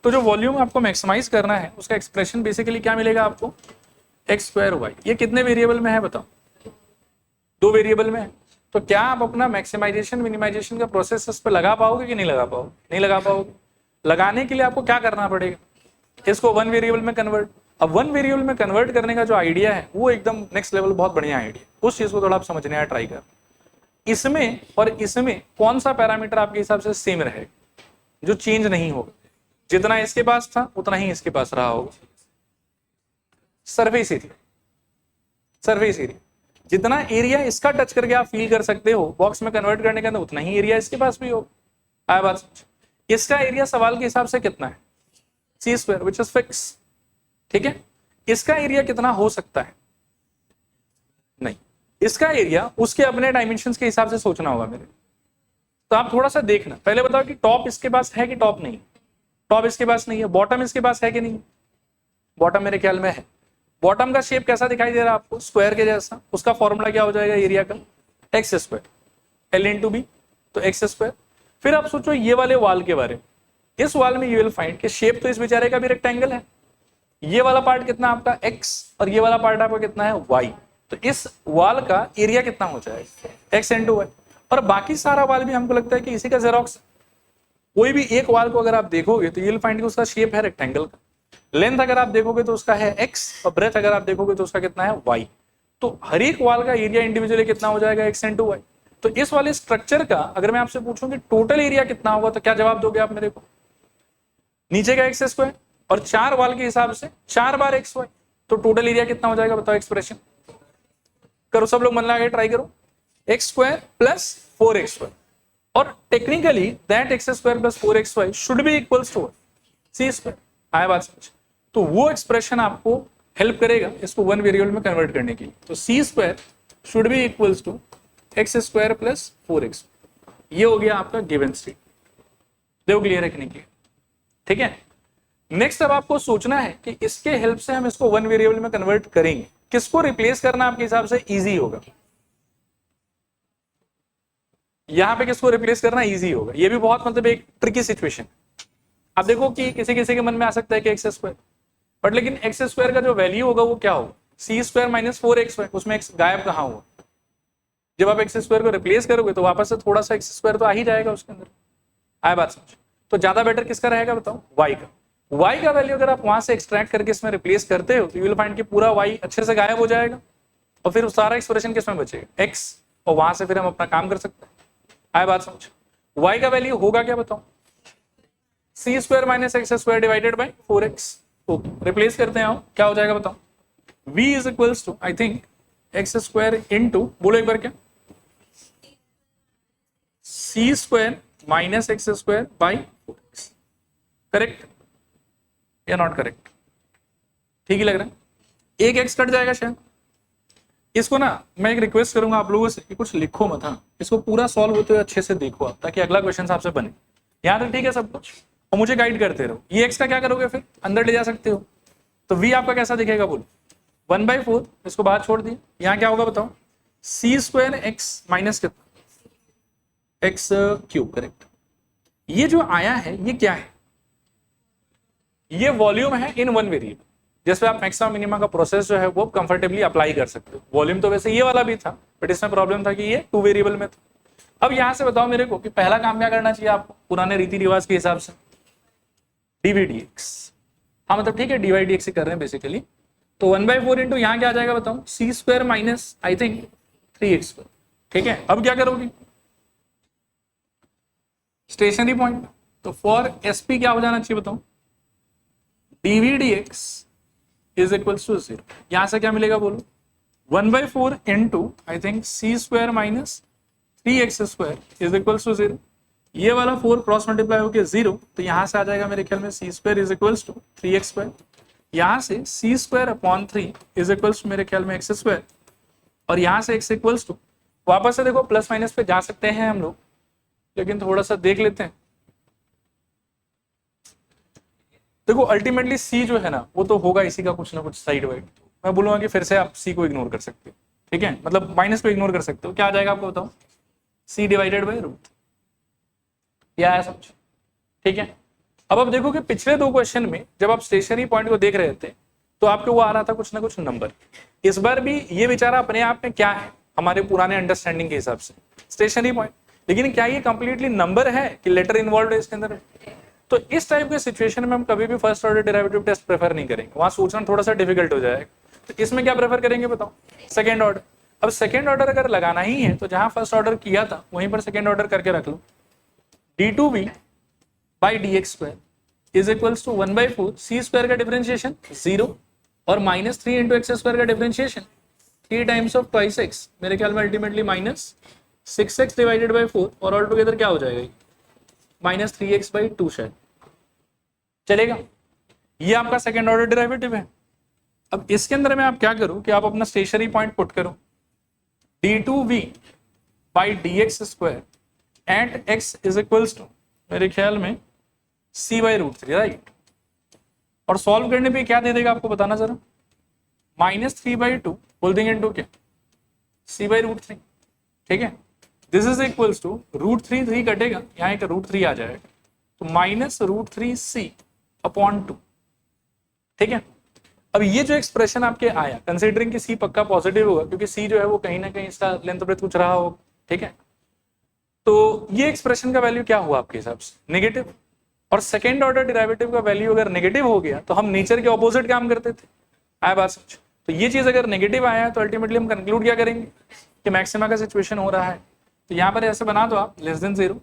तो जो वॉल्यूम आपको मैक्सिमाइज करना है उसका एक्सप्रेशन बेसिकली क्या मिलेगा आपको, एक्स स्क्वायर वाई। ये कितने वेरिएबल में है बताओ, 2 वेरिएबल में है। तो क्या आप अपना मैक्सिमाइजेशन मिनिमाइजेशन का प्रोसेस इस पर लगा पाओगे कि नहीं लगा पाओगे, नहीं लगा पाओगे। लगाने के लिए आपको क्या करना पड़ेगा, इसको 1 वेरिएबल में कन्वर्ट। अब 1 वेरिएबल में कन्वर्ट करने का जो आइडिया है वो एकदम नेक्स्ट लेवल, बहुत बढ़िया आइडिया। उस चीज को थोड़ा आप समझने का ट्राई कर। इसमें और इसमें कौन सा पैरामीटर आपके हिसाब से सेम रहेगा, जो चेंज नहीं होगा, जितना इसके पास था उतना ही इसके पास रहा होगा, सरफेस एरिया। सरफेस एरिया जितना एरिया इसका टच करके आप फील कर सकते हो बॉक्स में कन्वर्ट करने के अंदर, उतना ही एरिया इसके पास भी होगा। आया बात समझ। इसका एरिया सवाल के हिसाब से कितना है, सी स्क्वायर विच इज फिक्स, ठीक है। इसका एरिया कितना हो सकता है, नहीं, इसका एरिया उसके अपने डायमेंशंस के हिसाब से सोचना होगा मेरे। तो आप थोड़ा सा देखना, पहले बताओ कि टॉप इसके पास है कि टॉप नहीं, टॉप इसके पास नहीं है। बॉटम इसके पास है कि नहीं, बॉटम मेरे ख्याल में है। बॉटम का शेप कैसा दिखाई दे रहा है आपको, स्क्वायर के जैसा। उसका फॉर्मूला क्या हो जाएगा एरिया का, x square, L into b, तो एक्स स्क्वायर। फिर आप सोचो ये वाले वॉल के बारे में, इस वॉल में यू विल फाइंड कि शेप तो इस बेचारे का भी रेक्टेंगल है। ये वाला पार्ट कितना आपका x और ये वाला पार्ट आपका कितना है y। तो इस वॉल का एरिया कितना हो जाएगा, x इंटू वाई। और बाकी सारा वॉल भी हमको लगता है कि इसी का जेरोक्स। कोई भी एक वॉल को अगर आप देखोगे तो यू विल फाइंड कि उसका शेप है रेक्टेंगल का। लेंथ अगर आप देखोगे तो उसका है x, और ब्रेथ अगर आप देखोगे तो उसका कितना है y। तो हर एक वॉल का एरिया इंडिविजुअली कितना हो जाएगा, x इंटू वाई। तो इस वाले स्ट्रक्चर का अगर मैं आपसे पूछूं कि टोटल एरिया कितना होगा तो क्या जवाब दोगे आप मेरे को, नीचे का एक्स स्क्वायर और 4 वॉल के हिसाब से 4 बार एक्स वाई। तो टोटल एरिया कितना हो जाएगा बताओ, एक्सप्रेशन करो सब लोग, मन लगा के ट्राई करो, एक्स स्क्वायर प्लस 4xy। और technically that x square plus 4xy should be equals to c square. आया बात समझ। तो वो एक्सप्रेशन आपको हेल्प करेगा इसको 1 वेरिएबल में कन्वर्ट करने के लिए। तो C square should be equals to X square plus 4x। ये हो गया आपका गिवन स्टेट। देखो क्लियर रखने के लिए, ठीक है। नेक्स्ट अब आपको सोचना है कि इसके हेल्प से हम इसको 1 वेरिएबल में कन्वर्ट करेंगे, किसको रिप्लेस करना आपके हिसाब से इजी होगा, यहां पे किसको रिप्लेस करना इजी होगा। ये भी बहुत मतलब एक ट्रिकी सिचुएशन। आप देखो कि किसी किसी के मन में आ सकता है कि एक्स स्क्वायर, बट लेकिन एक्स स्क्वायर का जो वैल्यू होगा वो क्या होगा, सी स्क्वायर माइनस 4xy। उसमें एक्स गायब कहाँ हुआ, जब आप एक्स स्क्वायर को रिप्लेस करोगे तो वापस से थोड़ा सा एक्स स्क्वायर तो आ ही जाएगा उसके अंदर। आया बात समझ। तो ज्यादा बेटर किसका रहेगा बताओ, वाई का। y का वैल्यू अगर आप वहां से एक्सट्रैक्ट करके इसमें रिप्लेस करते हो तो यू विल फाइंड कि पूरा y अच्छे से गायब हो जाएगा, और फिर सारा एक्सप्रेशन किसमें बचेगा, x, और वहां से फिर हम अपना काम कर सकते हैं। आया बात समझ। y का वैल्यू होगा क्या बताओ, C square minus X square divided by 4x। Okay, replace करते हैं हम, क्या हो जाएगा बताओ, v is equals to I think X square into, बोलो एक बार क्या, C square minus X square by 4x। Correct या नॉट करेक्ट, ठीक ही लग रहा है। एक एक्स कट जाएगा शायद। इसको ना मैं एक रिक्वेस्ट करूंगा आप लोगों से कि कुछ लिखो मत, हाँ, इसको पूरा सॉल्व होते हुए अच्छे से देखो आप, ताकि अगला क्वेश्चन आपसे बने। यहाँ तक ठीक है सब कुछ, और मुझे गाइड करते रहो। ये एक्स का क्या करोगे फिर अंदर ले जा सकते हो, तो v आपका कैसा दिखेगा बोलो, 1/4, इसको बाहर छोड़ दिए, यहाँ क्या होगा बताओ, सी स्क्वायर एक्स माइनस कितना एक्स क्यूब, करेक्ट। ये जो आया है ये क्या है, ये वॉल्यूम है इन वन वेरिएबल, जिसपे आप मैक्सिमम मिनिमा का प्रोसेस जो है वो कंफर्टेबली अप्लाई कर सकते हो। वॉल्यूम तो वैसे ये वाला भी था, बट इसमें प्रॉब्लम था कि ये 2 वेरिएबल में था। अब यहां से बताओ मेरे को कि पहला काम क्या करना चाहिए आपको पुराने रीति रिवाज के हिसाब से, dvdx। हाँ मतलब ठीक है, dydx ही कर रहे हैं बेसिकली। तो 1/4 इंटू यहाँ क्या आ जाएगा बताओ, C square minus I think 3x square. ठीक है, अब क्या करोगे, स्टेशनरी पॉइंट, तो फॉर sp क्या हो जाना चाहिए बताओ, dvdx इज इक्वल्स टू 0। यहां से क्या मिलेगा बोलो, 1/4 into I think c square minus 3x square is equals to 0। ये वाला 4 क्रॉस मल्टीप्लाई होकर 0, तो यहां से आ जाएगा मेरे ख्याल में C square is equals to 3x square. यहां से C square upon 3 is equals to मेरे ख्याल में एक्स स्क्वायर, और यहां से x इक्वल्स टू, वापस से देखो प्लस माइनस पे जा सकते हैं हम लोग, लेकिन थोड़ा सा देख लेते हैं। देखो अल्टीमेटली c जो है ना वो तो होगा इसी का कुछ ना कुछ साइड वाइड, मैं बोलूंगा कि फिर से आप c को इग्नोर कर सकते हो। ठीक है, मतलब माइनस को इग्नोर कर सकते हो, क्या आ जाएगा आपको बताओ, c डिवाइडेड बाई रूट, क्या है समझ। ठीक है, अब देखो कि पिछले 2 क्वेश्चन में जब आप स्टेशनरी पॉइंट को देख रहे थे तो आपको वो आ रहा था कुछ ना कुछ नंबर। इस बार भी ये बेचारा अपने आप में क्या है, हमारे पुराने अंडरस्टैंडिंग के हिसाब से स्टेशनरी पॉइंट, लेकिन क्या ये कंप्लीटली नंबर है कि लेटर इन्वॉल्व है इसके अंदर। तो इस टाइप के सिचुएशन में हम कभी भी first order derivative test prefer नहीं करेंगे, वहां सोचना थोड़ा सा डिफिकल्ट हो जाएगा। तो इसमें क्या प्रेफर करेंगे बताओ, सेकेंड ऑर्डर। अब सेकेंड ऑर्डर अगर लगाना ही है तो जहां फर्स्ट ऑर्डर किया था वहीं पर सेकेंड ऑर्डर करके रख लो, d2v by dx² is equals to 1/4 c square का डिफरेंशिएशन 0 और -3 इंटू एक्स स्क्वायर का differentiation 3 times of twice x, मेरे ख्याल में अल्टीमेटली -6x डिवाइडेड बाई 4, और ऑल टुगेदर क्या हो जाएगा -3x/2 शायद चलेगा। ये आपका सेकेंड ऑर्डर डेरिवेटिव है। अब इसके अंदर में आप क्या करो कि आप अपना स्टेशनरी पॉइंट पुट करो, d2v by dx² at x is equals to मेरे ख्याल में c/√3, राइट। और सॉल्व करने पे क्या दे देगा आपको बताना जरा, -3/2 होल थिंग इनटू क्या, c/√3। ठीक है, दिस इज इक्वल्स टू √3, 3 कटेगा, यहाँ एक √3 आ जाएगा, तो -√3c अपॉन 2। ठीक है, अब ये जो एक्सप्रेशन आपके आया, कंसीडरिंग कि c पक्का पॉजिटिव होगा क्योंकि c जो है वो कहीं ना कहीं इसका लेंथ ब्रेथ कुछ रहा होगा। ठीक है, तो ये एक्सप्रेशन का वैल्यू क्या हुआ आपके हिसाब से, नेगेटिव। और सेकेंड ऑर्डर डेरिवेटिव का वैल्यू अगर नेगेटिव हो गया तो हम नेचर के ऑपोजिट काम करते थे, आया बात समझ। तो ये चीज अगर नेगेटिव आया है तो अल्टीमेटली हम कंक्लूड क्या करेंगे कि मैक्सिमा का सिचुएशन हो रहा है। तो यहाँ पर ऐसे बना दो आप <0,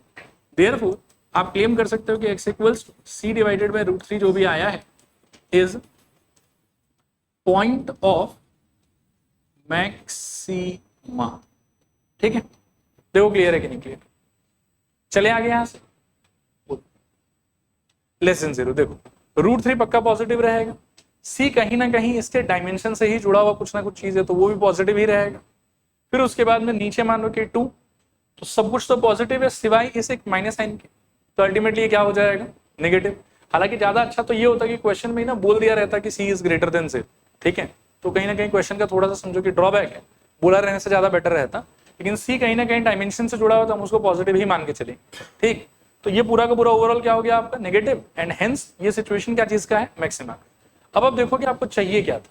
देयरफॉर आप क्लेम कर सकते हो कि x equals to c divided by √3 जो भी आया है इज पॉइंट ऑफ मैक्सिमा। ठीक है, देखो क्लियर है कि नहीं क्लियर। चले आगे यहां से <0, देखो √3 पक्का पॉजिटिव रहेगा, c कहीं ना कहीं इसके डायमेंशन से ही जुड़ा हुआ कुछ ना कुछ चीज है तो वो भी पॉजिटिव ही रहेगा। फिर उसके बाद में नीचे मान लो कि 2, तो सब कुछ तो पॉजिटिव है सिवाय इस एक माइनस साइन के, तो अल्टीमेटली ये क्या हो जाएगा, नेगेटिव। हालांकि ज्यादा अच्छा तो ये होता कि क्वेश्चन में ना बोल दिया रहता कि c इज ग्रेटर देन 0। ठीक है, तो कहीं ना कहीं क्वेश्चन का थोड़ा सा समझो कि ड्रॉबैक है, बोला रहने से ज्यादा बेटर रहता, लेकिन c कहीं ना कहीं डायमेंशन से जुड़ा हुआ तो हम उसको पॉजिटिव ही मान के चले। ठीक, तो ये पूरा का पूरा ओवरऑल क्या हो गया आपका, नेगेटिव, एंड हेंस ये सिचुएशन क्या चीज का है, मैक्सिमा। अब देखो कि आपको चाहिए क्या था,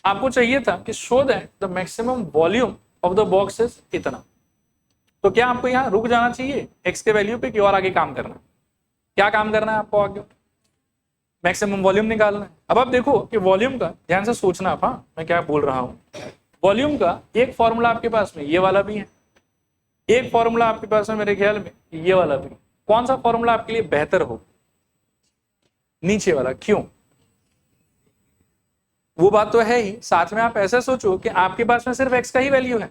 आपको चाहिए था कि show that the maximum volume of the box is इतना। तो क्या आपको यहाँ रुक जाना चाहिए x के वैल्यू पे कि और आगे काम करना है, क्या काम करना है आपको आगे, मैक्सिमम वॉल्यूम निकालना है। अब आप देखो कि वॉल्यूम का ध्यान से सोचना आप, हाँ मैं क्या बोल रहा हूं, वॉल्यूम का एक फॉर्मूला आपके पास में ये वाला भी है, एक फॉर्मूला आपके पास में मेरे ख्याल में ये वाला भी। कौन सा फॉर्मूला आपके लिए बेहतर हो, नीचे वाला, क्यों, वो बात तो है ही, साथ में आप ऐसे सोचो कि आपके पास में सिर्फ x का ही वैल्यू है,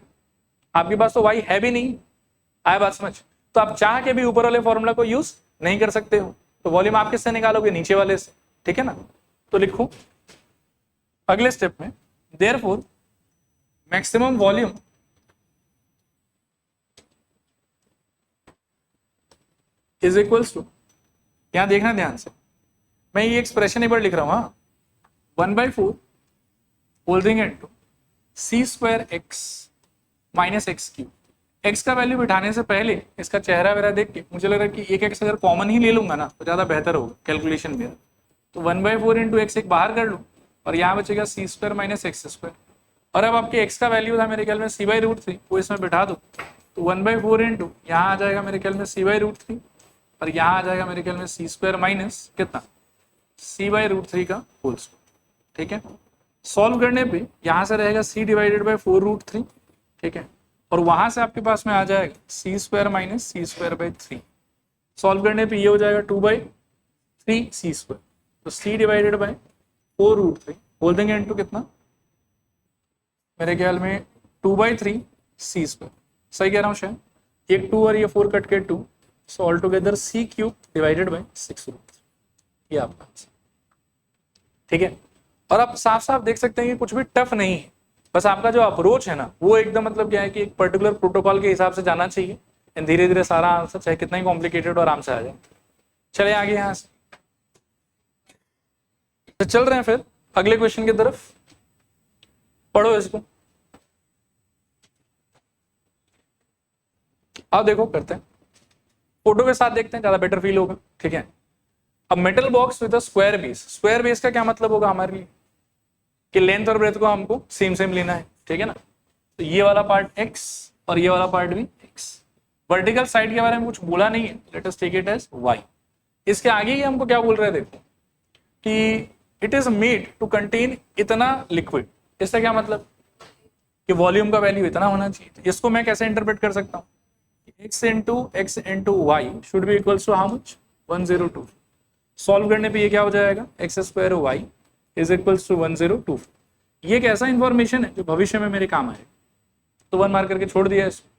आपके पास तो y है भी नहीं, आया बात समझ। तो आप चाह के भी ऊपर वाले फॉर्मूला को यूज नहीं कर सकते हो, तो वॉल्यूम आप किससे निकालोगे, नीचे वाले से। ठीक है ना, तो लिखो अगले स्टेप में, therefore maximum volume is equals to यहाँ देखना ध्यान से, मैं ये एक्सप्रेशन एक बार लिख रहा हूँ, हाँ, 1/4 whole thing into C square X minus X cube. X का वैल्यू बिठाने से पहले इसका चेहरा वेरा देख के मुझे लग रहा है कि एक एक्स अगर कॉमन ही ले लूंगा ना तो ज़्यादा बेहतर होगा कैलकुलेशन मेरा। तो 1/4 इंटू एक्स एक बाहर कर लूँ और यहाँ बचेगा सी स्क्वायर माइनस एक्स स्क्वायर। और अब आपके एक्स का वैल्यू था मेरे ख्याल में c/√3, वो इसमें बिठा दो तो 1/4 इंटू यहाँ आ जाएगा मेरे ख्याल में c/√3 और यहाँ आ जाएगा मेरे ख्याल में सी स्क्वायर माइनस कितना c/√3 का होल स्क्वायर। ठीक है, सॉल्व करने पे यहाँ से रहेगा c डिवाइडेड बाई 4√3। ठीक है, और वहां से आपके पास में आ जाएगा C square minus C square by 3। Solve करने पे ये हो जाएगा 2/3 सी स्क्वायर, तो c डिवाइडेड बाई 4√3 होल देंगे इंटू कितना, मेरे ख्याल में 2/3 सी स्क्वायर। सही कह रहा हूँ शायद, एक 2 और ये 4 कट के 2, so all together c cube divided by 6√3, ये आपका आंसर। ठीक है, और आप साफ साफ देख सकते हैं कि कुछ भी टफ नहीं है, बस आपका जो अप्रोच है ना वो एकदम मतलब क्या है कि एक पर्टिकुलर प्रोटोकॉल के हिसाब से जाना चाहिए, एंड धीरे धीरे सारा आंसर चाहे कितना ही कॉम्प्लिकेटेड और आराम से आ जाए। चले आगे यहाँ से, तो चल रहे हैं फिर अगले क्वेश्चन की तरफ, पढ़ो इसको। अब देखो करते हैं, फोटो के साथ देखते हैं, ज्यादा बेटर फील होगा। ठीक है, अब metal box with a square base. Square base का क्या मतलब होगा हमारे लिए कि लेंथ और ब्रेथ को हमको सेम सेम लेना है। ठीक है ना, तो ये वाला पार्ट x और ये वाला पार्ट भी x। वर्टिकल साइड के बारे में कुछ बोला नहीं है, let us take it as y। इसके आगे ही हमको क्या बोल रहे हैं, देखो कि it is made to contain इतना लिक्विड। इससे क्या मतलब कि वॉल्यूम का वैल्यू इतना होना चाहिए। तो इसको मैं कैसे इंटरप्रेट कर सकता हूँ, x into y should be equals to how much 102। Solve करने पे ये क्या हो जाएगा, x square y is equals to 102। ये एक ऐसा इंफॉर्मेशन है जो भविष्य में मेरे काम आए, तो 1 मार्क करके छोड़ दिया इसको।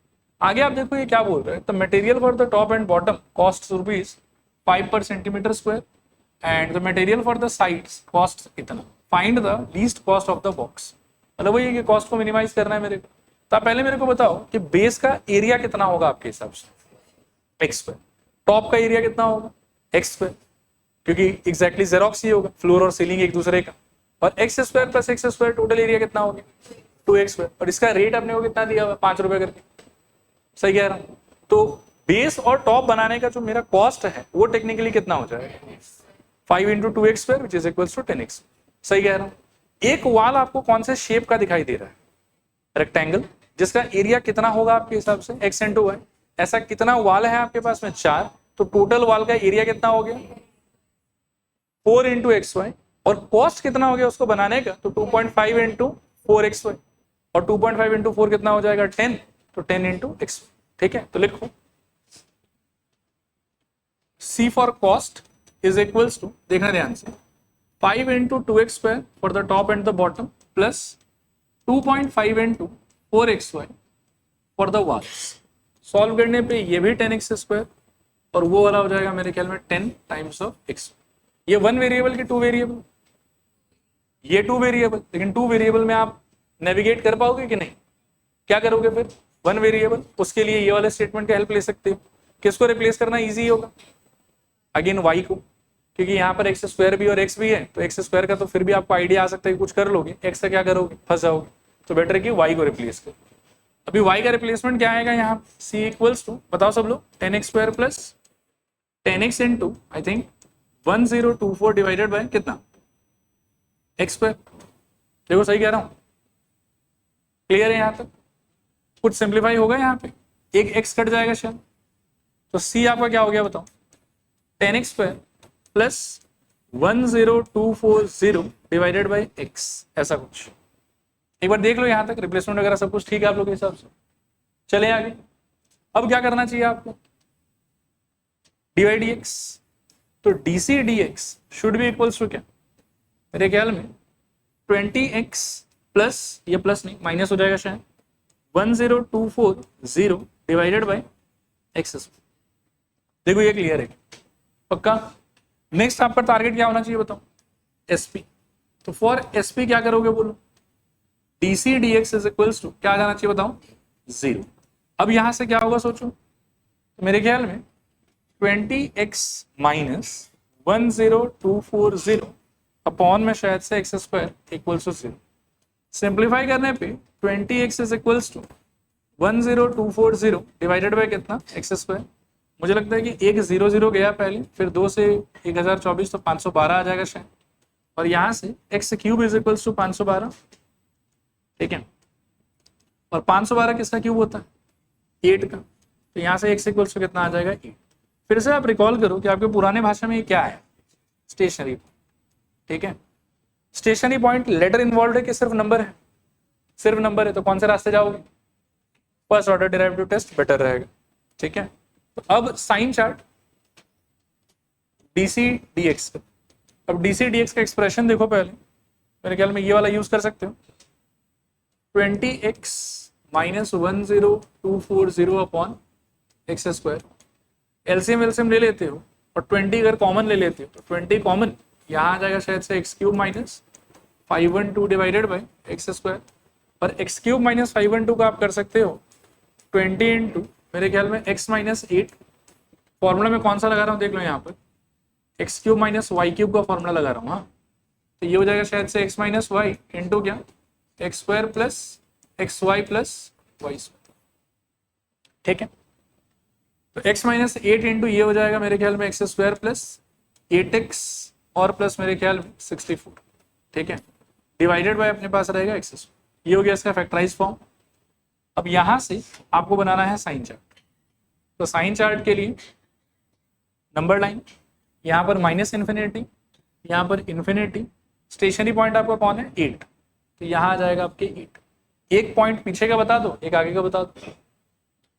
आगे आप देखो ये क्या बोल रहे हैं, the material for the top and bottom cost ₹5 पर centimetre square and the material for the sides cost इतना, find the least cost of the box. मतलब वही है कि कॉस्ट को मिनिमाइज करना है मेरे को। तो आप पहले मेरे को बताओ कि बेस का एरिया कितना होगा आपके हिसाब से, एक्स स्क्वायर। टॉप का एरिया कितना होगा, एक्स स्क्वायर, क्योंकि एग्जैक्टली जेरोक्स ही होगा, फ्लोर और सीलिंग एक दूसरे का। और x square plus x square total area कितना हो गया 2x स्क्वायर, और इसका रेट अपने को कितना दिया हुआ 5 रुपए करके। सही कह रहा हूँ, तो बेस और टॉप बनाने का जो मेरा कॉस्ट है वो टेक्निकली कितना हो जाएगा 5 into 2x square which is equals to 10x। सही कह रहा हूँ। एक वाल आपको कौन से शेप का दिखाई दे रहा है, रेक्टेंगल, जिसका एरिया कितना होगा आपके हिसाब से x इंटू वाई। ऐसा कितना वाल है आपके पास में 4, तो टोटल वाल का एरिया कितना हो गया 4 इंटू एक्स वाई, और कॉस्ट कितना हो गया उसको बनाने का, तो 2.5 इंटू 4xy, और 2.5 इंटू 4 कितना हो जाएगा 10, तो 10 इंटू एक्स। ठीक है, तो लिखो C for cost is equals to, देखना ध्यान से, 5 into 2x square for the top and the bottom plus 2.5 into 4xy for the walls. Solve करने पे ये भी 10x स्क्वायर और वो वाला हो जाएगा मेरे ख्याल में 10 टाइम्स ऑफ x। ये 1 वेरिएबल की 2 वेरिएबल, ये 2 वेरिएबल, लेकिन 2 वेरिएबल में आप नेविगेट कर पाओगे कि नहीं, क्या करोगे फिर 1 वेरिएबल। उसके लिए ये वाले स्टेटमेंट का हेल्प ले सकते हो। किसको रिप्लेस करना इजी होगा, अगेन y को, क्योंकि यहाँ पर एक्स स्क्वायर भी और एक्स भी है, तो एक्स स्क्वायर का तो फिर भी आपको आइडिया आ सकता है कि कुछ कर लोगे, एक्स का क्या करोगे, फंस जाओगे। तो बेटर है कि y को रिप्लेस करो। अभी y का रिप्लेसमेंट क्या आएगा यहाँ, c इक्वल्स टू, बताओ सब लोग, 10x square plus 10x into I think 1024 divided by कितना एक्स स्क्वायर। देखो सही कह रहा हूं, क्लियर है यहां तक, कुछ सिंप्लीफाई होगा यहाँ पे, एक एक्स कट जाएगा शायद, तो सी आपका क्या हो गया बताओ, 10x square plus 10240 divided bye x, ऐसा कुछ। एक बार देख लो यहां तक, रिप्लेसमेंट वगैरह सब कुछ ठीक है आप लोग के हिसाब से। चले आगे, अब क्या करना चाहिए आपको, dy dx, तो dc dx should be equals to क्या, मेरे ख्याल में 20x प्लस, ये प्लस नहीं माइनस हो जाएगा शायद, 10240 डिवाइडेड बाय एक्स। देखो ये क्लियर है पक्का। नेक्स्ट आपका टारगेट क्या होना चाहिए बताओ, SP। तो फॉर SP क्या करोगे बोलो, dc dx is equals to क्या आ जाना चाहिए बताओ 0। अब यहां से क्या होगा सोचो, तो मेरे ख्याल में 20x माइनस 10240 अपॉन में शायद से x square equals to 0। Simplify करने पे 20x is equals to 10240 divided by कितना एक्स स्क्वायर। मुझे लगता है कि एक 0 गया पहले, फिर 2 से 1024 तो 512 आ जाएगा शायद, और यहाँ से x cube is equals to 512, ठीक है। और 512 किसका क्यूब होता है? 8 का। तो यहाँ से एक्स इक्वल्स टू कितना आ जाएगा? 8। फिर से आप रिकॉल करो कि आपके पुराने भाषा में ये क्या है? स्टेशनरी, ठीक है। स्टेशनरी पॉइंट लेटर इन्वॉल्व है कि सिर्फ नंबर है? सिर्फ नंबर है, तो कौन से रास्ते जाओगे? First order derivative test better रहेगा, ठीक है। तो अब साइन चार्ट डीसी डीएक्स का, अब डीसी डीएक्स का एक्सप्रेशन देखो पहले, मेरे ख्याल में ये वाला यूज कर सकते हो, 20x minus 10240 upon x square. LCM LCM ले लेते हो और 20 अगर कॉमन ले लेते हो तो 20 कॉमन यहाँ आ जाएगा शायद से x cube minus 512 divided by x square. और एक्स क्यूब माइनस 512 का आप कर सकते हो 20 इंटू मेरे ख्याल में x माइनस 8। फॉर्मूला में कौन सा लगा रहा हूँ देख लो, यहाँ पर x cube minus y cube का फॉर्मूला लगा रहा हूँ। हाँ, तो ये हो जाएगा शायद से x माइनस वाई इंटू क्या x square plus x y plus y square, ठीक है। तो x माइनस 8 इंटू ये हो जाएगा मेरे ख्याल में एक्स स्क्वायर प्लस 8x और प्लस मेरे ख्याल में 64, ठीक है, डिवाइडेड बाय अपने पास रहेगा एक्स स्क्वायर। ये हो गया इसका फैक्टराइज फॉर्म। अब यहां से आपको बनाना है साइन चार्ट। तो साइन चार्ट के लिए नंबर लाइन, यहाँ पर माइनस इन्फिनिटी, यहाँ पर इन्फिनिटी, स्टेशनरी पॉइंट आपका कौन है? 8, तो यहाँ आ जाएगा आपके 8। एक पॉइंट पीछे का बता दो, एक आगे का बता दो।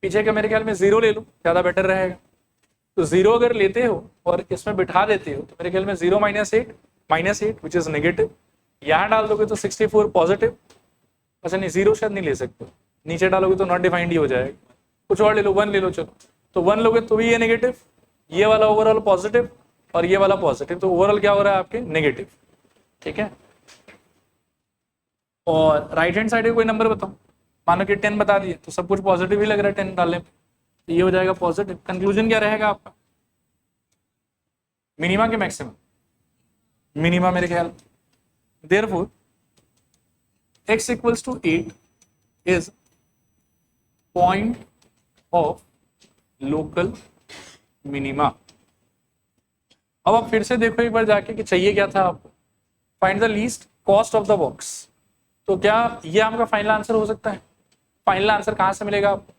पीछे का मेरे ख्याल में 0 ले लो, ज़्यादा बेटर रहेगा। तो 0 अगर लेते हो और इसमें बिठा देते हो तो मेरे ख्याल में 0 माइनस 8 विच इज नेगेटिव, यहाँ डाल दोगे तो 64 पॉजिटिव। अच्छा नहीं, 0 शायद नहीं ले सकते, नीचे डालोगे तो नॉट डिफाइंड ही हो जाएगा। कुछ और ले लो, 1 ले लो, चलो। तो 1 लोगे तो भी ये नेगेटिव, ये वाला ओवरऑल पॉजिटिव और ये वाला पॉजिटिव, तो ओवरऑल क्या हो रहा है आपके? नेगेटिव, ठीक है। और राइट हैंड साइड में कोई नंबर बताओ, मानो कि 10 बता दिए तो सब कुछ पॉजिटिव ही लग रहा है 10 डालने पे, तो ये हो जाएगा पॉजिटिव। कंक्लूजन क्या रहेगा आपका? मिनिमा के मैक्सिमम? मिनिमा मेरे ख्याल। Therefore x equals to 8 is point of local minima. अब आप फिर से देखो एक बार जाके कि चाहिए क्या था आपको? Find the least cost of the box. तो क्या ये आपका फाइनल आंसर हो सकता है? फाइनल आंसर कहां से मिलेगा आपको?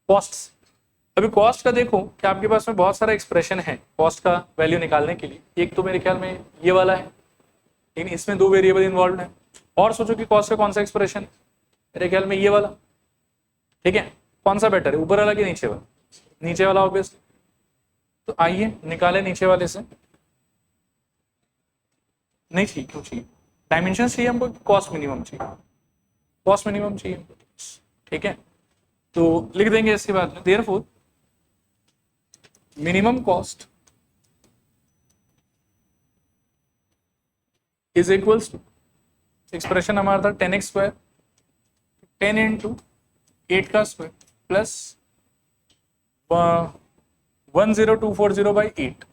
कॉस्ट। अभी कॉस्ट का देखो कि आपके पास में बहुत सारा एक्सप्रेशन है कॉस्ट का वैल्यू निकालने के लिए। एक तो मेरे ख्याल में ये वाला है, लेकिन इसमें 2 वेरिएबल इन्वॉल्व है। और सोचो कि कॉस्ट का कौन सा एक्सप्रेशन? मेरे ख्याल में ये वाला, ठीक है। कौन सा बेटर है, ऊपर वाला कि नीचे वाला? नीचे वाला ऑब्वियसली। तो आइए निकाले नीचे वाले से। नहीं चाहिए, क्यों चाहिए? डायमेंशन चाहिए हमको, कॉस्ट मिनिमम चाहिए? कॉस्ट मिनिमम चाहिए, ठीक है। तो लिख देंगे इसके बाद में therefore minimum cost is equals to, expression हमारा था 10x स्क्वायर, 10 इंटू 8 का स्क्वायर प्लस 10240 बाई 8,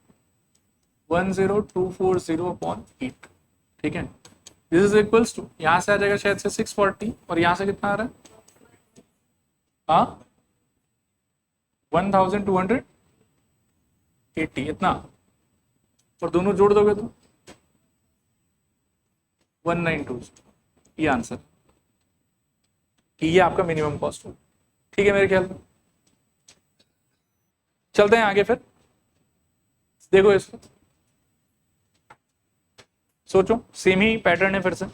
10240 अपॉन 8, ठीक है। दिस इज इक्वल्स टू, यहां से आ जाएगा शायद से 640 और यहां से कितना आ रहा है? 1280 इतना, और दोनों जोड़ दोगे तो 1920। ये आंसर, ये आपका मिनिमम कॉस्ट हो, ठीक है मेरे ख्याल में। चलते हैं आगे फिर, देखो इसको, सोचो, सेम ही पैटर्न है फिर से।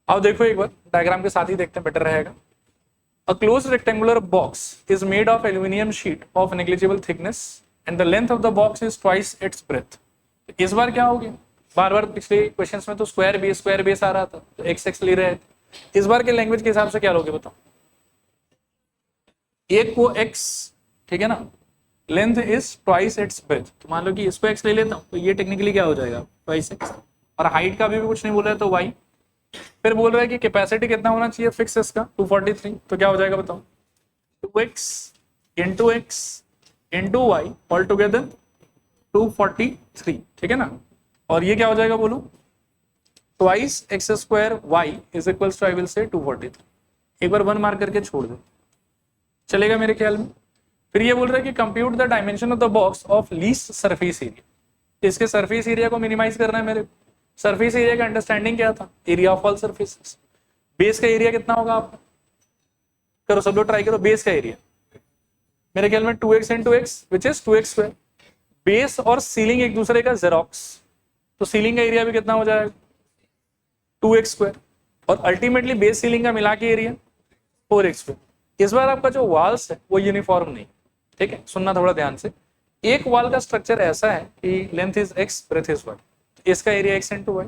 अब देखो एक बार डायग्राम के साथ ही देखते हैं, बेटर रहेगा। A closed rectangular box is made of aluminum sheet of negligible thickness and the length of the box is twice its breadth. इस बार क्या हो गया? बार बार पिछले क्वेश्चंस में तो स्क्वायर बेस आ रहा था, तो x ले रहे थे। इस बार के लैंग्वेज के हिसाब से क्या लोगे बताओ? एक को x, ठीक है ना, length is twice its breath, तो मान लो कि इसको x ले लेता हूँ तो ये टेक्निकली क्या हो जाएगा? Twice x। और हाइट का भी कुछ नहीं बोल रहा है तो y। फिर बोल रहा है कि कैपेसिटी कितना होना चाहिए फिक्स इसका? 243, तो क्या हो जाएगा बताओ? 2x into x into why all together 243, ठीक है ना। और ये क्या हो जाएगा बोलो, twice x square y is equals to I will say 243। एक बार 1 मार्क करके छोड़ दो, चलेगा मेरे ख्याल में। फिर ये बोल रहा है कि compute the dimension of the box of least surface area. इसके सरफेस एरिया को मिनिमाइज करना है मेरे। सरफेस एरिया का अंडरस्टैंडिंग क्या था, area of all surfaces. Base का एरिया कितना होगा आपका, करो सब लोग ट्राई करो। बेस का एरिया मेरे ख्याल में 2x into x which is 2x square. Base और सीलिंग एक दूसरे का जेरोक्स, तो सीलिंग का एरिया भी कितना हो जाएगा 2x स्क्वायर। और अल्टीमेटली बेस सीलिंग का मिला के एरिया 4x स्क्वायर। इस बार आपका जो वॉल्स है वो यूनिफॉर्म नहीं, ठीक है, सुनना थोड़ा ध्यान से। एक वॉल का स्ट्रक्चर ऐसा है कि length is x, breadth is y, इसका एरिया x इंटू वाई।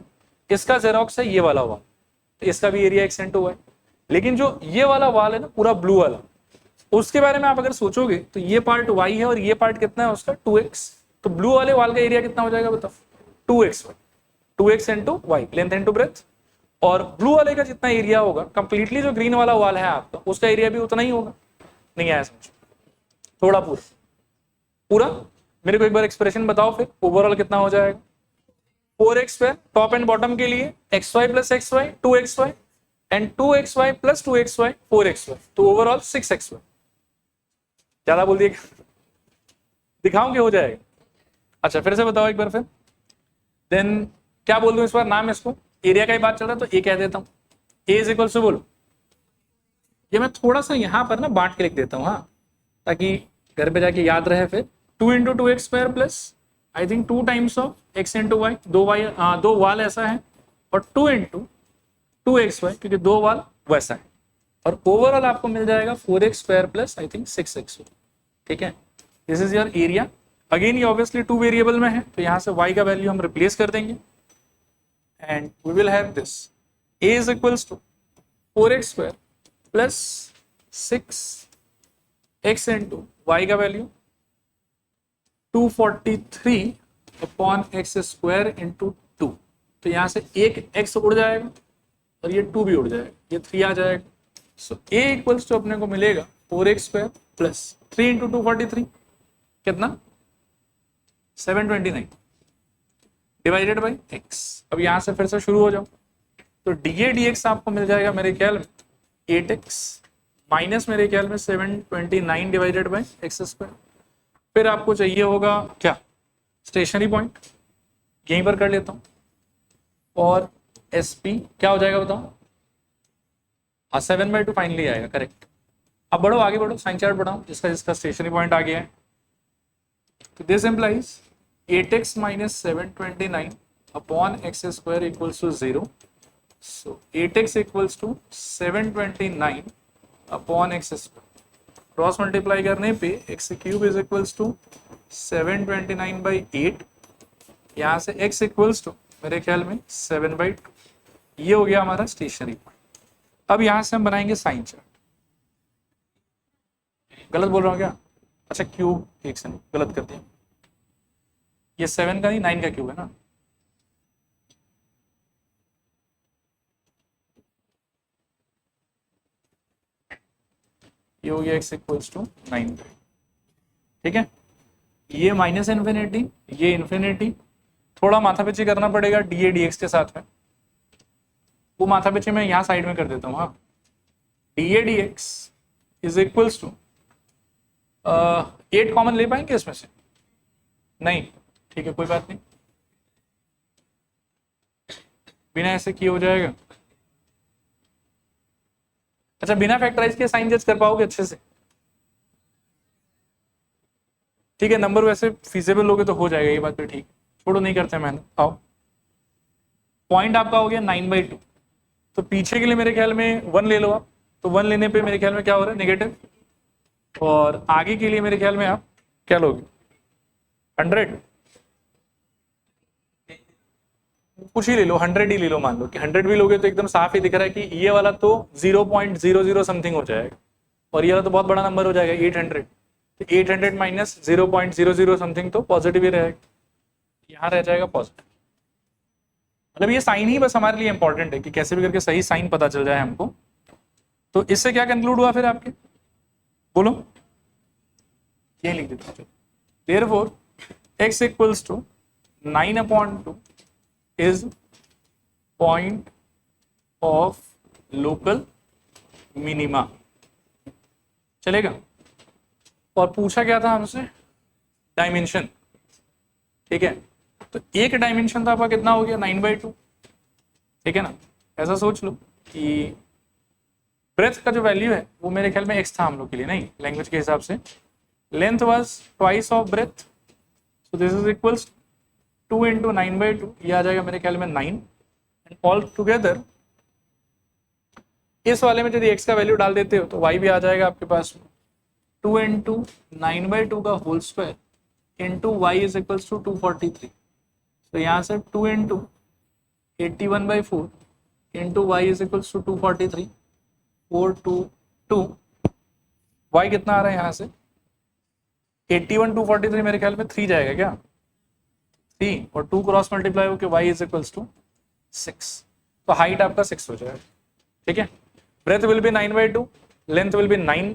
इसका जेरोक्स है ये वाला वॉल, तो इसका भी एरिया x इंटू वाई। लेकिन जो ये वाला वॉल है ना पूरा ब्लू वाला, उसके बारे में आप अगर सोचोगे तो ये पार्ट y है और ये पार्ट कितना है उसका 2x। तो ब्लू वाले वॉल का एरिया कितना हो जाएगा बताओ 2x, 2x into y, length into breadth. और ब्लू वाले का जितना एरिया होगा कंप्लीटली जो ग्रीन वाला वॉल है आपका, उसका एरिया भी उतना ही होगा। नहीं आया समझ, थोड़ा पूरा पूरा मेरे को एक बार एक्सप्रेशन बताओ फिर ओवरऑल कितना हो जाएगा 4x square top and bottom के लिए, xy plus xy 2xy and 2xy plus 2xy 4xy, तो ओवरऑल 6xy। ज्यादा बोल दिए दिखाऊं कि हो जाएगा। अच्छा फिर से बताओ एक बार फिर, देन क्या बोल दूं इस बार नाम, इसको एरिया का ही बात चल रहा है तो ए कह देता हूं। ए इज इक्वल टू बोलो, ये मैं थोड़ा सा यहां पर ना बांट के लिख देता हूं, हाँ, ताकि घर पे जाके याद रहे। फिर 2 into 2x square plus I think 2 times of x into y, दो वाल ऐसा है, और 2 इंटू 2xy क्योंकि दो वाल वैसा है। और ओवरऑल आपको मिल जाएगा 4x square plus I think 6xy, ठीक है। This is your area. Again ये ऑब्वियसली 2 वेरिएबल में है, तो यहाँ से y का वैल्यू हम रिप्लेस कर देंगे and we will have this a is equals to 4x square plus 6x into Y का value 243 upon x square into 2। तो यहाँ से एक x उड़ जाएगा और ये 2 भी उड़ जाएगा, ये 3 आ जाएगा। सो a इक्वल्स टू अपने को मिलेगा 4x स्क्वायर प्लस 3 इंटू 243 कितना 729 डिवाइडेड बाई x। अब यहां से फिर से शुरू हो जाओ, तो dA dx आपको मिल जाएगा मेरे ख्याल में 8x माइनस मेरे ख्याल में 729 डिवाइडेड बाई एक्स स्क्वायर। फिर आपको चाहिए होगा क्या स्टेशनरी पॉइंट, यहीं पर कर लेता हूं, और SP क्या हो जाएगा बताओ, हाँ 7/2 फाइनली आएगा, करेक्ट। अब बढ़ो आगे बढ़ो, साइन चार्ट बढ़ाओ जिसका जिसका स्टेशनरी पॉइंट आ गया है। तो this implies 8x minus 729 upon x square equals to 0। So 8x equals to 729 upon x square, cross multiply करने पे x cube is equals to 729 by 8, यहाँ से x इक्वल्स टू मेरे ख्याल में 7/2। ये हो गया हमारा स्टेशनरी पॉइंट। अब यहां से हम बनाएंगे साइन चार्ट। गलत बोल रहा हूँ क्या, अच्छा क्यूब, एक से गलत कर दिया, ये 7 का नहीं 9 का क्यूब है ना। ये हो गया x इक्वल्स टू 9, ठीक है। ये माइनस इन्फिनिटी, ये इन्फिनिटी, थोड़ा माथा पिची करना पड़ेगा dA dx के साथ में, वो माथा पिची मैं यहाँ साइड में कर देता हूँ। हाँ, dA dx is equals to 8 common ले पाएंगे इसमें से, नहीं, ठीक है कोई बात नहीं, बिना ऐसे किए हो जाएगा। अच्छा बिना फैक्टराइज के साइन जज कर पाओगे अच्छे से, ठीक है। नंबर वैसे फिजिबल लोगे तो हो जाएगा, ये बात भी ठीक, छोड़ो नहीं करते मेहनत। आओ, पॉइंट आपका हो गया 9/2, तो पीछे के लिए मेरे ख्याल में 1 ले लो आप, तो 1 लेने पे मेरे ख्याल में क्या हो रहा है नेगेटिव, और आगे के लिए मेरे ख्याल में आप क्या लोगे 100, कुछ ही ले लो, 100 ही ले लो, मान लो कि 100 भी लोगे तो एकदम साफ ही दिख रहा है कि ये वाला तो 0.00 समथिंग हो जाएगा और ये वाला तो बहुत बड़ा नंबर हो जाएगा 800, तो 800 माइनस 0.00 समथिंग तो पॉजिटिव ही रहेगा, यहाँ रह जाएगा पॉजिटिव। मतलब ये साइन ही बस हमारे लिए इंपॉर्टेंट है कि कैसे भी करके सही साइन पता चल जाए हमको। तो इससे क्या कंक्लूड हुआ फिर आपके, बोलो, ये लिख देता हूँ। Therefore, x equals to 9/2 is point of local minima. चलेगा? और पूछा क्या था हमसे? डायमेंशन. ठीक है, तो एक डायमेंशन था आपका कितना हो गया? 9/2. ठीक है ना? ऐसा सोच लो कि ब्रेथ का जो वैल्यू है वो मेरे ख्याल में x था हम लोग के लिए, नहीं लैंग्वेज के हिसाब से. Length was twice of breadth, so this is equals 2 into 9/2, ये आ जाएगा मेरे ख्याल में 9. एंड ऑल टुगेदर इस वाले में यदि x का वैल्यू डाल देते हो तो y भी आ जाएगा आपके पास 2 इंटू 9/2 का whole square into y is equals to 243. तो यहाँ से 2 into 81/4 into y is equals to 243, 422. y कितना आ रहा है यहाँ से? 81 243 मेरे ख्याल में 3 जाएगा क्या? 3 और 2 क्रॉस मल्टीप्लाई होकर y इज इक्वल्स टू 6. तो हाइट आपका 6 हो जाएगा. ठीक है, breadth will be 9/2, length will be 9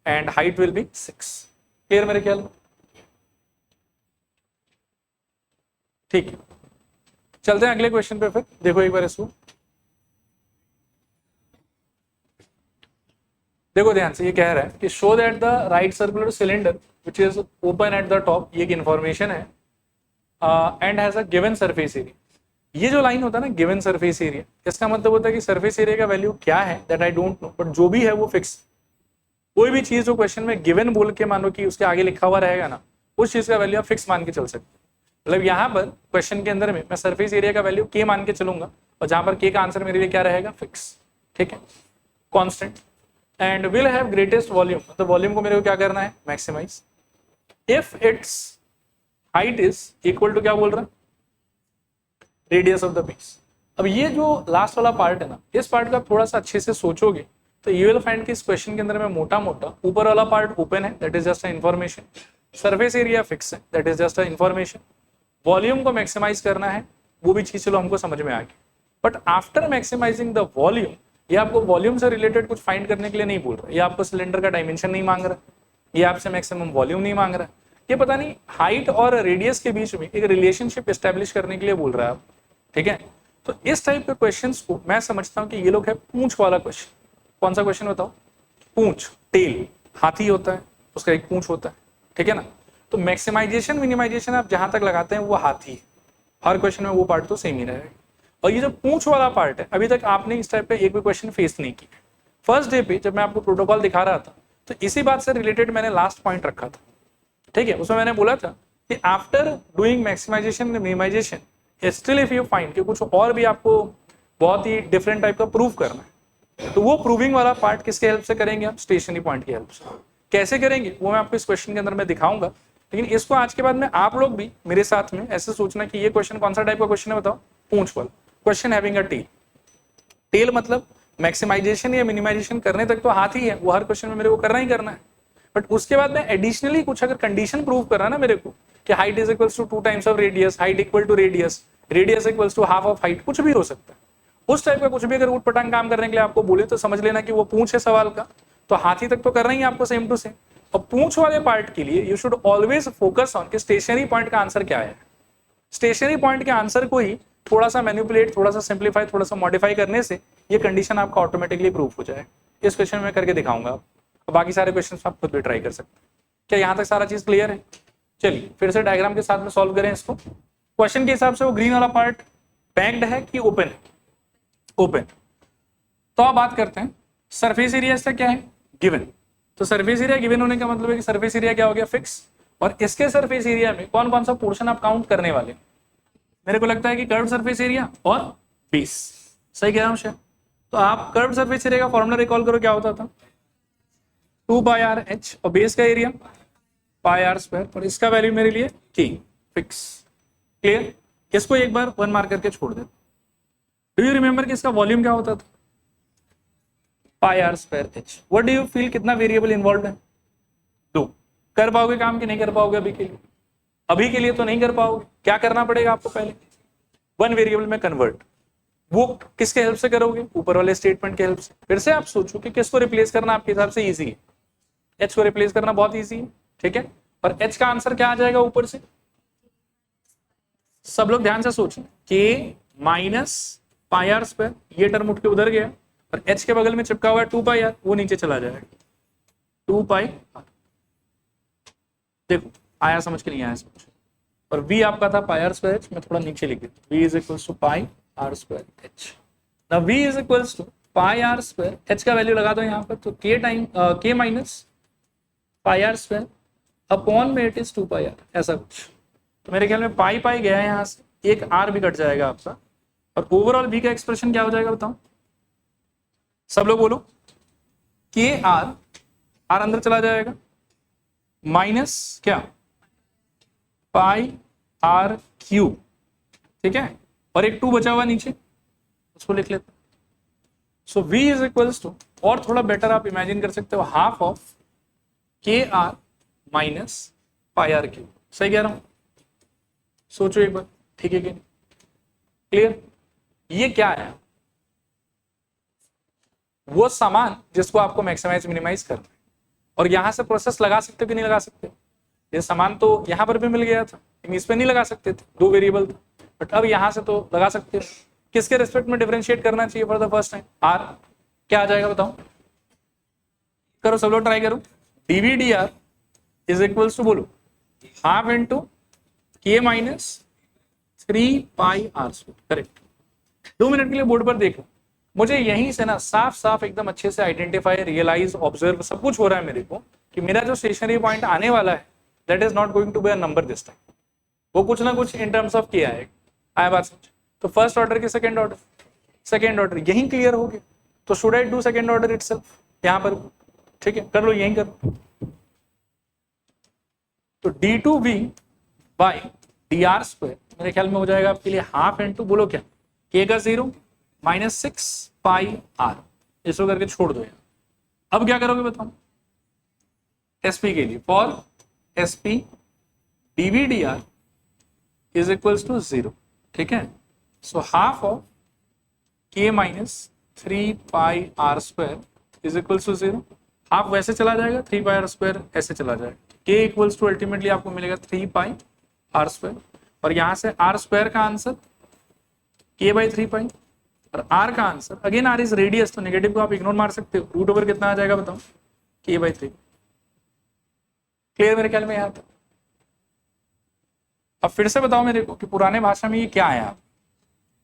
and height will be 6. Clear मेरे ख्याल में? ठीक है, चलते हैं अगले क्वेश्चन पे. फिर देखो एक बार इसको, देखो ध्यान से. ये कह रहा है कि show that the right circular cylinder which is open at the top, ये एक इंफॉर्मेशन है, and has a given surface area. ये जो लाइन होता है ना गिवन सरफेस एरिया, इसका मतलब होता है कि सरफेस एरिया का वैल्यू क्या है that I don't know, but जो भी है वो फिक्स. कोई भी चीज जो क्वेश्चन में गिवन बोल के मानो कि उसके आगे लिखा हुआ रहेगा ना, उस चीज का वैल्यू आप फिक्स मान के चल सकते. मतलब यहाँ पर क्वेश्चन के अंदर में मैं सरफेस एरिया का वैल्यू के मान के चलूंगा, और जहां पर के का आंसर मेरे लिए क्या रहेगा? फिक्स. ठीक है, constant. And will have greatest volume, मतलब वॉल्यूम को मेरे को क्या करना है? Maximise. If its height is equal to क्या बोल रहा है? Radius of the piece. अब ये जो लास्ट वाला पार्ट है ना, इस पार्ट का थोड़ा सा अच्छे से सोचोगे तो यू विल फाइंड कि इस क्वेश्चन के अंदर में मोटा मोटा ऊपर वाला पार्ट ओपन है, that is just a information. Surface area fix है, that is just a information. Volume को मैक्सिमाइज करना है, वो भी चीज चलो हमको समझ में आ गई. But after maximising the volume, ये आपको वॉल्यूम से रिलेटेड कुछ फाइंड करने के लिए नहीं बोल रहा. ये आपको सिलेंडर का डायमेंशन नहीं मांग रहा, ये आपसे मैक्सिमम वॉल्यूम नहीं मांग रहा, ये पता नहीं हाइट और रेडियस के बीच में एक रिलेशनशिप एस्टेब्लिश करने के लिए बोल रहा है आप. ठीक है, तो इस टाइप के क्वेश्चंस को मैं समझता हूं कि ये लोग है पूंछ वाला क्वेश्चन. कौन सा क्वेश्चन बताओ? पूंछ. टेल, हाथी होता है, उसका एक पूंछ होता है. ठीक है ना? तो मैक्सिमाइजेशन मिनिमाइजेशन आप जहां तक लगाते हैं वो हाथी है. हर क्वेश्चन में वो पार्ट तो सेम ही रहेगा. और ये जो पूंछ वाला पार्ट है, अभी तक आपने इस टाइप का एक भी क्वेश्चन फेस नहीं किया. फर्स्ट डे पे जब मैं आपको प्रोटोकॉल दिखा रहा था तो इसी बात से रिलेटेड मैंने लास्ट पॉइंट रखा था. ठीक है, उसमें मैंने बोला था कि after doing maximisation minimisation, still if you find कि कुछ और भी आपको बहुत ही डिफरेंट टाइप का प्रूव करना है, तो वो प्रूविंग वाला पार्ट किसके हेल्प से करेंगे? हम स्टेशनरी पॉइंट की हेल्प से. कैसे करेंगे वो मैं आपको इस क्वेश्चन के अंदर में दिखाऊंगा. लेकिन इसको आज के बाद में आप लोग भी मेरे साथ में ऐसे सोचना कि ये क्वेश्चन कौन सा टाइप का क्वेश्चन है बताओ? पूंछ वाला question having a tail. Tail मतलब मैक्सिमाइजेशन या मिनिमाइजेशन करने तक तो हाथ ही है, वो हर क्वेश्चन में मेरे को करना ही करना है. बट उसके बाद में एडिशनली कुछ अगर कंडीशन प्रूव करना ना मेरे को कि height is equals to 2 times of radius, height equal to radius, radius equals to half of height, कुछ भी हो सकता है. उस टाइप का कुछ भी अगर उठ पटांग काम करने के लिए आपको बोले तो समझ लेना कि वो पूंछ है सवाल का, तो हाथी तक तो करना ही आपको सेम टू सेम. और पूंछ वाले पार्ट के लिए you should always focus on कि स्टेशनरी पॉइंट का आंसर क्या है. स्टेशनरी पॉइंट के आंसर को ही थोड़ा सा मैनिपुलेट, थोड़ा सा सिंप्लीफाई, थोड़ा सा मॉडिफाई करने से ये कंडीशन आपका ऑटोमेटिकली प्रूफ हो जाए. इस क्वेश्चन में करके दिखाऊंगा. और बाकी सारे क्वेश्चन आप खुद भी ट्राई कर सकते हैं. क्या यहाँ तक सारा चीज क्लियर है? चलिए फिर से डायग्राम के साथ में सॉल्व करें इसको. क्वेश्चन के हिसाब से वो ग्रीन वाला पार्ट पैक्ड है कि ओपन है? ओपन. तो अब बात करते हैं सरफेस एरिया इसका क्या है? गिवन. तो सरफेस एरिया गिवन होने का मतलब है कि सरफेस एरिया क्या हो गया? फिक्स. और इसके सरफेस एरिया में कौन कौन सा पोर्शन आप काउंट करने वाले? मेरे को लगता है कि कर्व सरफेस एरिया और बेस. सही कह रहा हूं शायद? तो आप कर्व सरफेस एरिया का फॉर्मूला रिकॉल करो, क्या होता था? 2πr/h, और बेस का एरिया πr², और इसका वैल्यू मेरे लिए k फिक्स. क्लियर? इसको एक बार 1 मार्क करके छोड़ दे. डू यू रिमेंबर कि इसका वॉल्यूम क्या होता था? πr²h. What do you feel, कितना वेरिएबल इन्वॉल्व है? 2. कर पाओगे काम कि नहीं कर पाओगे? अभी के लिए, अभी के लिए तो नहीं कर पाओगे. क्या करना पड़ेगा आपको? पहले 1 वेरिएबल में कन्वर्ट. वो किसके हेल्प से करोगे? ऊपर वाले स्टेटमेंट के हेल्प से. फिर से आप सोचो कि किसको रिप्लेस करना आपके हिसाब से इजी है. h को रिप्लेस करना बहुत इजी है. ठीक है, और h का आंसर क्या आ जाएगा ऊपर से? सब लोग ध्यान से सोचें, k minus pi are square, ये टर्म उठ के उधर गया और h के बगल में चिपका हुआ है 2 पाई आर, वो नीचे चला जाएगा 2 पाई आर। देखो आया समझ के नहीं आया समझ। और v आपका था पाई आर स्क्वायर h, मैं थोड़ा नीचे लिख देता हूं, v is equals to pi are square h। Now v is equals to pi are square, h का वैल्यू लगा दो यहाँ पर, तो k minus pi are square upon में इट इज 2 पाई आर, ऐसा कुछ। तो मेरे ख्याल में पाई पाई गया है यहाँ से, एक आर भी कट जाएगा आपका, और ओवरऑल v का एक्सप्रेशन क्या हो जाएगा बताओ? सब लोग बोलो, के आर, आर अंदर चला जाएगा, माइनस क्या पाई आर क्यूब, ठीक है, और एक 2 बचा हुआ नीचे, उसको लिख लेते। So v is equals to, और थोड़ा बेटर आप इमेजिन कर सकते हो, half of k r minus pi r cube. सही कह रहा हूं? सोचो एक बार, ठीक है कि नहीं? क्लियर? ये क्या है? वो सामान जिसको आपको मैक्सिमाइज मिनिमाइज करना है, और यहां से प्रोसेस लगा सकते हो कि नहीं लगा सकते? ये सामान तो यहां पर भी मिल गया था, इस पे नहीं लगा सकते थे, 2 वेरिएबल था, बट अब यहां से तो लगा सकते हो। किसके रिस्पेक्ट में डिफरेंशिएट करना चाहिए for the first time? R. क्या आ जाएगा बताओ? करो सब लोग, ट्राई करो। D v d r is equals to, बोलो, half into k minus 3 pi are square. Correct. 2 minute के लिए बोर्ड पर देखो, मुझे यहीं से ना साफ साफ एकदम अच्छे से आइडेंटिफाई, रियलाइज, ऑब्जर्व सब कुछ हो रहा है मेरे को कि मेरा जो स्टेशनरी पॉइंट आने वाला है that is not going to be a number this time, वो कुछ ना कुछ इन टर्म्स ऑफ किया है। आया बात समझ? तो फर्स्ट ऑर्डर की सेकंड ऑर्डर, सेकंड ऑर्डर यहीं क्लियर हो गया, तो should I do second order itself यहां पर? ठीक है, कर लो, यहीं कर लो। तो d2v by d r square मेरे ख्याल में हो जाएगा आपके लिए हाफ इंटू, बोलो क्या, k का 0 माइनस 6 पाई आर, इसको करके छोड़ दो यार। अब क्या करोगे बताओ? एसपी के लिए, for s p d v d r is equals to 0, ठीक है। So half of k minus 3 pi are square is equals to 0। Half वैसे चला जाएगा, 3 पाई आर स्क्वायर ऐसे चला जाएगा, k इक्वल्स टू अल्टीमेटली आपको मिलेगा 3 पाई आर स्क्वायर, और यहां से आर स्क्वायर का आंसर k बाई 3 पाई, और r का answer, again r is radius, तो नेगेटिव को आप इग्नोर मार सकते हो, रूट ओवर कितना आ जाएगा बताओ? k by 3। क्लियर मेरे ख्याल में यहाँ तक? अब फिर से बताओ मेरे को कि पुराने भाषा में ये क्या आया?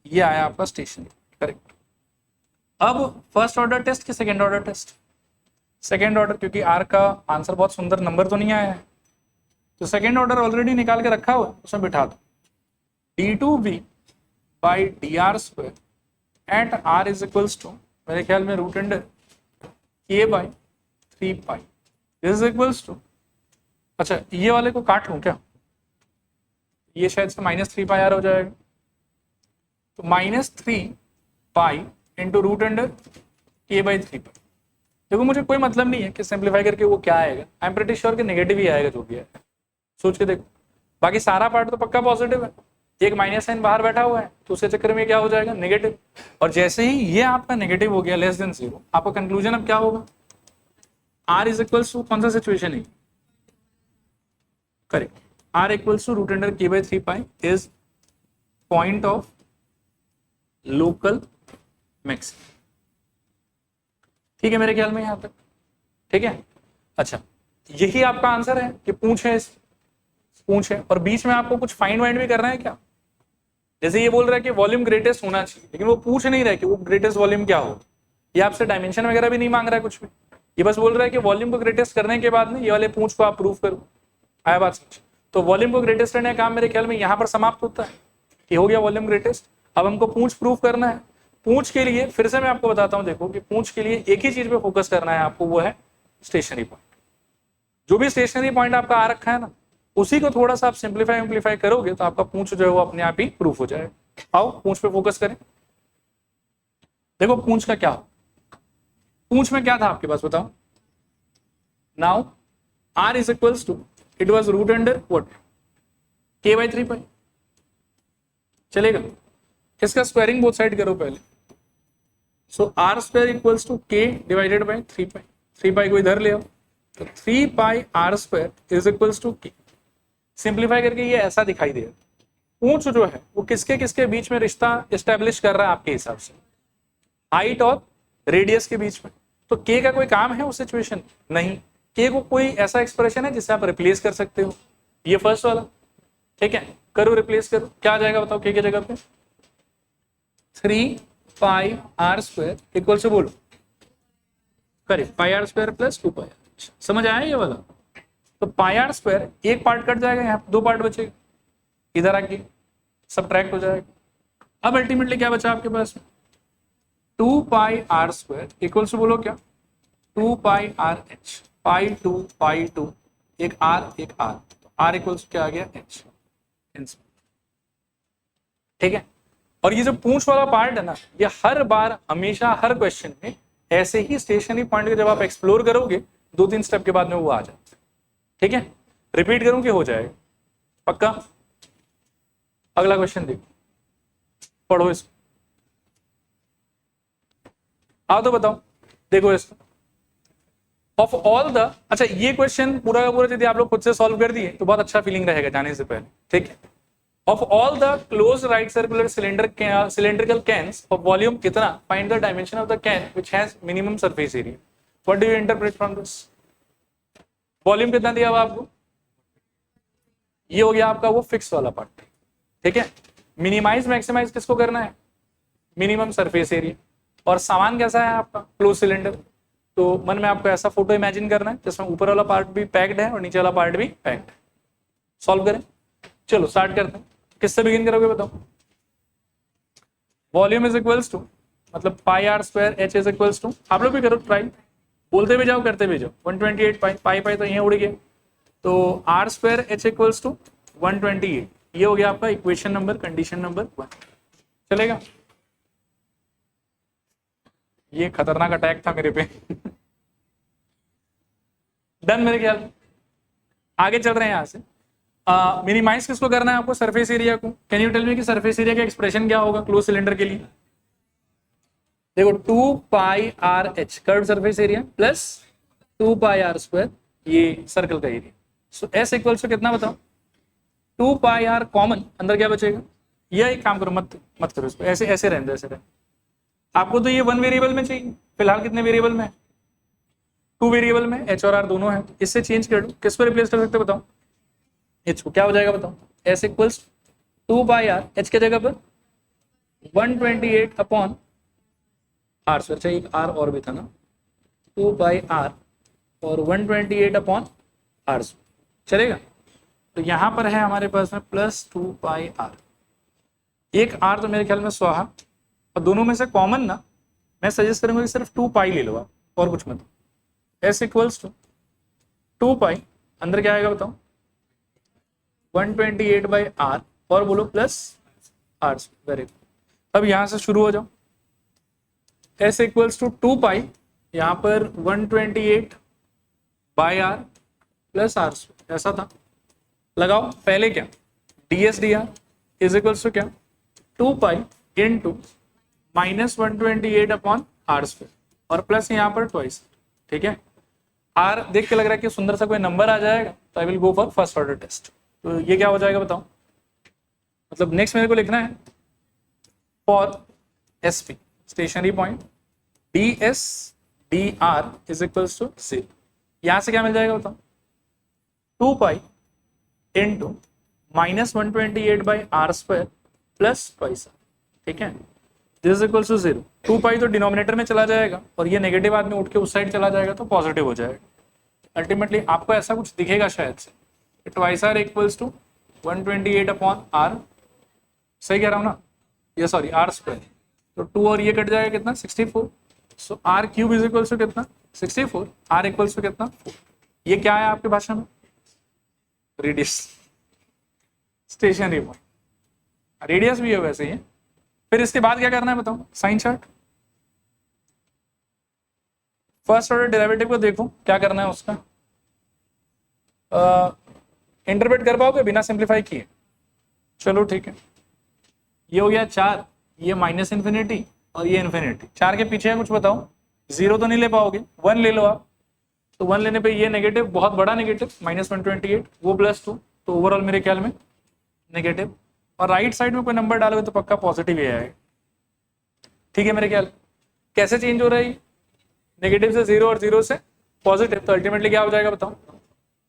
ये आया आपका स्टेशनरी, करेक्ट। अब फर्स्ट ऑर्डर टेस्ट कि second order test? Second order, क्योंकि r का आंसर बहुत सुंदर नंबर तो नहीं आया है, तो सेकेंड ऑर्डर ऑलरेडी निकाल के रखा हुआ, उसमें बिठा दो। d2v by d r square at r is equals to, मेरे ख्याल में root under k by 3 pi is equals to, अच्छा ये वाले को काट लूं क्या? ये शायद से माइनस 3 पाई आर हो जाएगा, तो minus 3 pi into root under k by 3 pi. देखो मुझे कोई मतलब नहीं है कि सिंप्लीफाई करके वो क्या आएगा, आई एम प्रीटी श्योर कि नेगेटिव ही आएगा जो भी आएगा, सोच के देखो। बाकी सारा पार्ट तो पक्का पॉजिटिव है, एक माइनस साइन बाहर बैठा हुआ है, तो उसके चक्कर में क्या हो जाएगा? नेगेटिव। और जैसे ही ये आपका नेगेटिव हो गया, लेस देन 0, आपका कंक्लूजन अब क्या होगा? r इज इक्वल्स टू, कौन सा सिचुएशन है? Correct, r equals to root under k by 3 pi is point of local maximum. ठीक है मेरे ख्याल में यहां तक, ठीक है। अच्छा, यही आपका आंसर है कि पूछ है, पूछ है, और बीच में आपको कुछ फाइंड वाइंड भी करना है क्या? जैसे ये बोल रहा है कि वॉल्यूम ग्रेटेस्ट होना चाहिए, लेकिन वो पूछ नहीं रहा है कि वो ग्रेटेस्ट वॉल्यूम क्या हो, ये आपसे डायमेंशन वगैरह भी नहीं मांग रहा है कुछ भी, ये बस बोल रहा है कि वॉल्यूम को ग्रेटेस्ट करने के बाद में ये वाले पूछ को आप प्रूव करो। आया बात समझ? तो वॉल्यूम को ग्रेटेस्ट करने का काम मेरे ख्याल में यहाँ पर समाप्त होता है, ये हो गया वॉल्यूम ग्रेटेस्ट। अब हमको पूछ प्रूफ करना है। पूछ के लिए फिर से मैं आपको बताता हूँ, देखो कि पूछ के लिए एक ही चीज पे फोकस करना है आपको, वो है स्टेशनरी पॉइंट। जो भी स्टेशनरी पॉइंट आपका आ रखा है ना, उसी को थोड़ा सा आप सिंप्लीफाई करोगे तो आपका पूछ जो है वो अपने आप ही प्रूफ हो जाएगा। आओ पूछ पे फोकस करें। देखो पूछ का क्या हो, पूछ में क्या था आपके पास बताओ? Now r is equals to, it was root under what, k by 3 pi. चलेगा, इसका स्क्वायरिंग बोथ साइड करो पहले। So r square equals to k divided by 3 pi. 3 pi को इधर ले आओ, तो 3 pi are square is equals to K. Simplify करके ये ऐसा दिखाई देगा। पूंछ जो है वो किसके किसके बीच में रिश्ता एस्टेब्लिश कर रहा है आपके हिसाब से? हाइट और रेडियस के बीच में। तो के का कोई काम है उस सिचुएशन? नहीं। के को कोई ऐसा एक्सप्रेशन है जिससे आप रिप्लेस कर सकते हो? ये फर्स्ट वाला, ठीक है, करो रिप्लेस करो, क्या आ जाएगा बताओ के की जगह पे? 3 पाई आर स्क्वायर इक्वल से बोलो, correct, pi are square plus 2 pi. समझ आया ये वाला? तो पाई आर स्क्वायर एक पार्ट कट जाएगा, यहाँ पे 2 पार्ट बचेगा, इधर आके सबट्रैक्ट हो जाएगा। अब अल्टीमेटली क्या बचा आपके पास? 2 पाई आर स्क्वायर इक्वल से बोलो क्या? 2 पाई आर एच, पाई 2, एक आर एक आर, तो आर इक्वल क्या आ गया? एच। ठीक है। और ये जो पूंछ वाला पार्ट है ना, ये हर बार हमेशा हर क्वेश्चन में ऐसे ही स्टेशनरी पॉइंट को जब आप एक्सप्लोर करोगे 2-3 स्टेप के बाद में वो आ जाता है। ठीक है, रिपीट करूं कि हो जाएगा पक्का? अगला क्वेश्चन देखो, पढ़ो इसको, आओ तो बताओ, देखो इसको। ऑफ ऑल द, अच्छा ये क्वेश्चन पूरा का पूरा यदि आप लोग खुद से सॉल्व कर दिए तो बहुत अच्छा फीलिंग रहेगा जाने से पहले। ठीक है, of all the close right circular cylindrical cans of volume कितना, find the dimension of the can which has minimum surface area. What do you interpret from this? Volume कितना दिया हुआ आपको? ये हो गया आपका वो फिक्स वाला पार्ट। ठीक है, मिनिमाइज मैक्सिमाइज किसको करना है? Minimum surface area. और सामान कैसा है आपका? Close cylinder. तो मन में आपको ऐसा फोटो इमेजिन करना है जिसमें ऊपर वाला पार्ट भी पैक्ड है और नीचे वाला पार्ट भी पैक्ड है। सॉल्व करें, चलो स्टार्ट करते हैं। किससे बिगिन करोगे बताओ? वॉल्यूम इज इक्वल्स टू, मतलब pi are square H is equals to, आप लोग भी करो ट्राई, बोलते भी जाओ करते भी जाओ। 128 पाई, पाई पाई तो यहाँ उड़ गया, तो r square h equals to 128। ये हो गया आपका इक्वेशन नंबर, कंडीशन नंबर 1। चलेगा? ये खतरनाक अटैक था मेरे पे डन मेरे ख्याल। आगे चल रहे हैं यहाँ से। मिनिमाइज किसको करना है आपको? सरफेस एरिया को। कैन यू टेल मी कि सरफेस एरिया का एक्सप्रेशन क्या होगा क्लोज सिलेंडर के लिए? देखो 2 pi R H curve surface area plus 2 pi are square ये सर्कल का एरिया। सो एस इक्वल्स टू कितना बताओ? 2 पाई आर कॉमन, अंदर क्या बचेगा? ये एक काम करो, मत करो इसको, ऐसे ऐसे रहने दो, ऐसे रहने। आपको तो ये 1 वेरिएबल में चाहिए, फिलहाल कितने वेरिएबल में? 2 वेरिएबल में, एच और आर दोनों है। इससे चेंज कर दो, किस पर रिप्लेस कर सकते हो बताओ? एच को। क्या हो जाएगा बताओ? S equals 2 by r, h के जगह पर 128 अपॉन आर स्क्वायर, चाहिए एक आर और भी था ना, 2 बाई आर और 128 अपॉन आर स्क्वायर। चलेगा? तो यहां पर है हमारे पास में प्लस 2 पाई आर, एक आर तो मेरे ख्याल में स्वाहा, और दोनों में से कॉमन ना मैं सजेस्ट करूंगा कि सिर्फ 2 पाई ले लो आप, और कुछ मत। एस इक्वल्स टू 2 पाई, अंदर क्या आएगा बताओ? 128 बाई आर, और बोलो प्लस आर। Very good. अब यहां से शुरू हो जाओ। एस इक्वल्स टू 2 पाई, यहां पर 128 बाई आर प्लस आर, ऐसा था। लगाओ पहले क्या? ds dr is equals to क्या? 2 pi into minus 128 upon r square, और प्लस यहाँ पर ट्वाइस। ठीक है, आर देख के लग रहा है कि सुंदर सा कोई नंबर आ जाएगा, तो I will go for first order test. तो ये क्या हो जाएगा बताओ? मतलब नेक्स्ट मेरे को लिखना है for s p stationary point d s d r is equals to 0। यहां से क्या मिल जाएगा बताओ? 2 pi into minus 128 by r square plus twice. ठीक है, this is equals to 0। 2 pi तो डिनोमिनेटर में चला जाएगा और ये नेगेटिव आदमी उठ के उस साइड चला जाएगा तो पॉजिटिव हो जाएगा। अल्टीमेटली आपको ऐसा कुछ दिखेगा शायद से, twice r equals to 128 upon r, सही कह रहा हूँ ना? ये सॉरी आर स्क्वायर, तो 2 और ये कट जाएगा कितना? 64। So R cube is equals to कितना? 64। आर इक्वल्स टू कितना? 4। ये क्या है आपकी भाषा में? Radius, stationary point. रेडियस भी है वैसे ही। फिर इसके बाद क्या करना है बताओ? Sign chart. First order derivative को देखो क्या करना है उसका। इंटरप्रेट कर पाओगे बिना सिंप्लीफाई किए? चलो ठीक है, ये हो गया 4, ये माइनस इन्फिनिटी और ये इन्फिनिटी। 4 के पीछे है कुछ बताओ? 0 तो नहीं ले पाओगे, 1 ले लो आप। तो 1 लेने पे ये नेगेटिव, बहुत बड़ा नेगेटिव -128, वो +2, तो ओवरऑल मेरे ख्याल में नेगेटिव। और राइट साइड में कोई नंबर डालोगे तो पक्का पॉजिटिव ही आएगा। ठीक है मेरे ख्याल। कैसे चेंज हो रहा है? नेगेटिव से 0 और 0 से पॉजिटिव, तो अल्टीमेटली क्या हो जाएगा बताओ?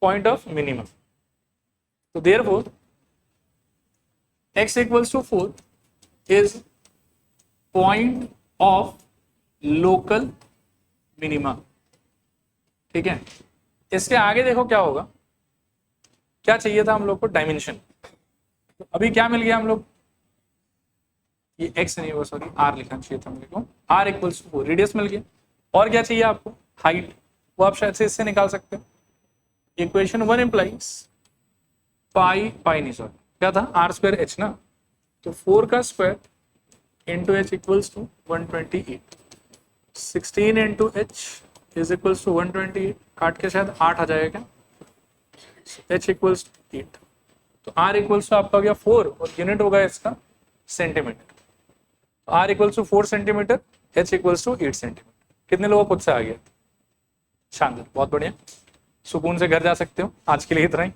Point of minimum. तो therefore x = 4 is point of local minima. ठीक है, इसके आगे देखो क्या होगा, क्या चाहिए था हम लोग को? डायमेंशन। तो अभी क्या मिल गया हम लोग? ये x नहीं होगा, सॉरी r लिखना चाहिए था मेरे को। r = 4, रेडियस मिल गया। और क्या चाहिए आपको? हाइट, वो आप शायद से इससे निकाल सकते हो। इक्वेशन 1 इम्प्लाइज पाई नहीं सॉरी क्या था? r² h ना, तो 4 का square into h = 128, 16 into h is equals to 128, काट के शायद 8 आ जाएगा, h = 8। तो r = आपका हो गया 4 और यूनिट होगा इसका सेंटीमीटर। तो r = 4 सेंटीमीटर, h = 8 सेंटीमीटर। कितने लोगों को खुद से आ गया? शानदार, बहुत बढ़िया, सुकून से घर जा सकते हो। आज के लिए इतना ही।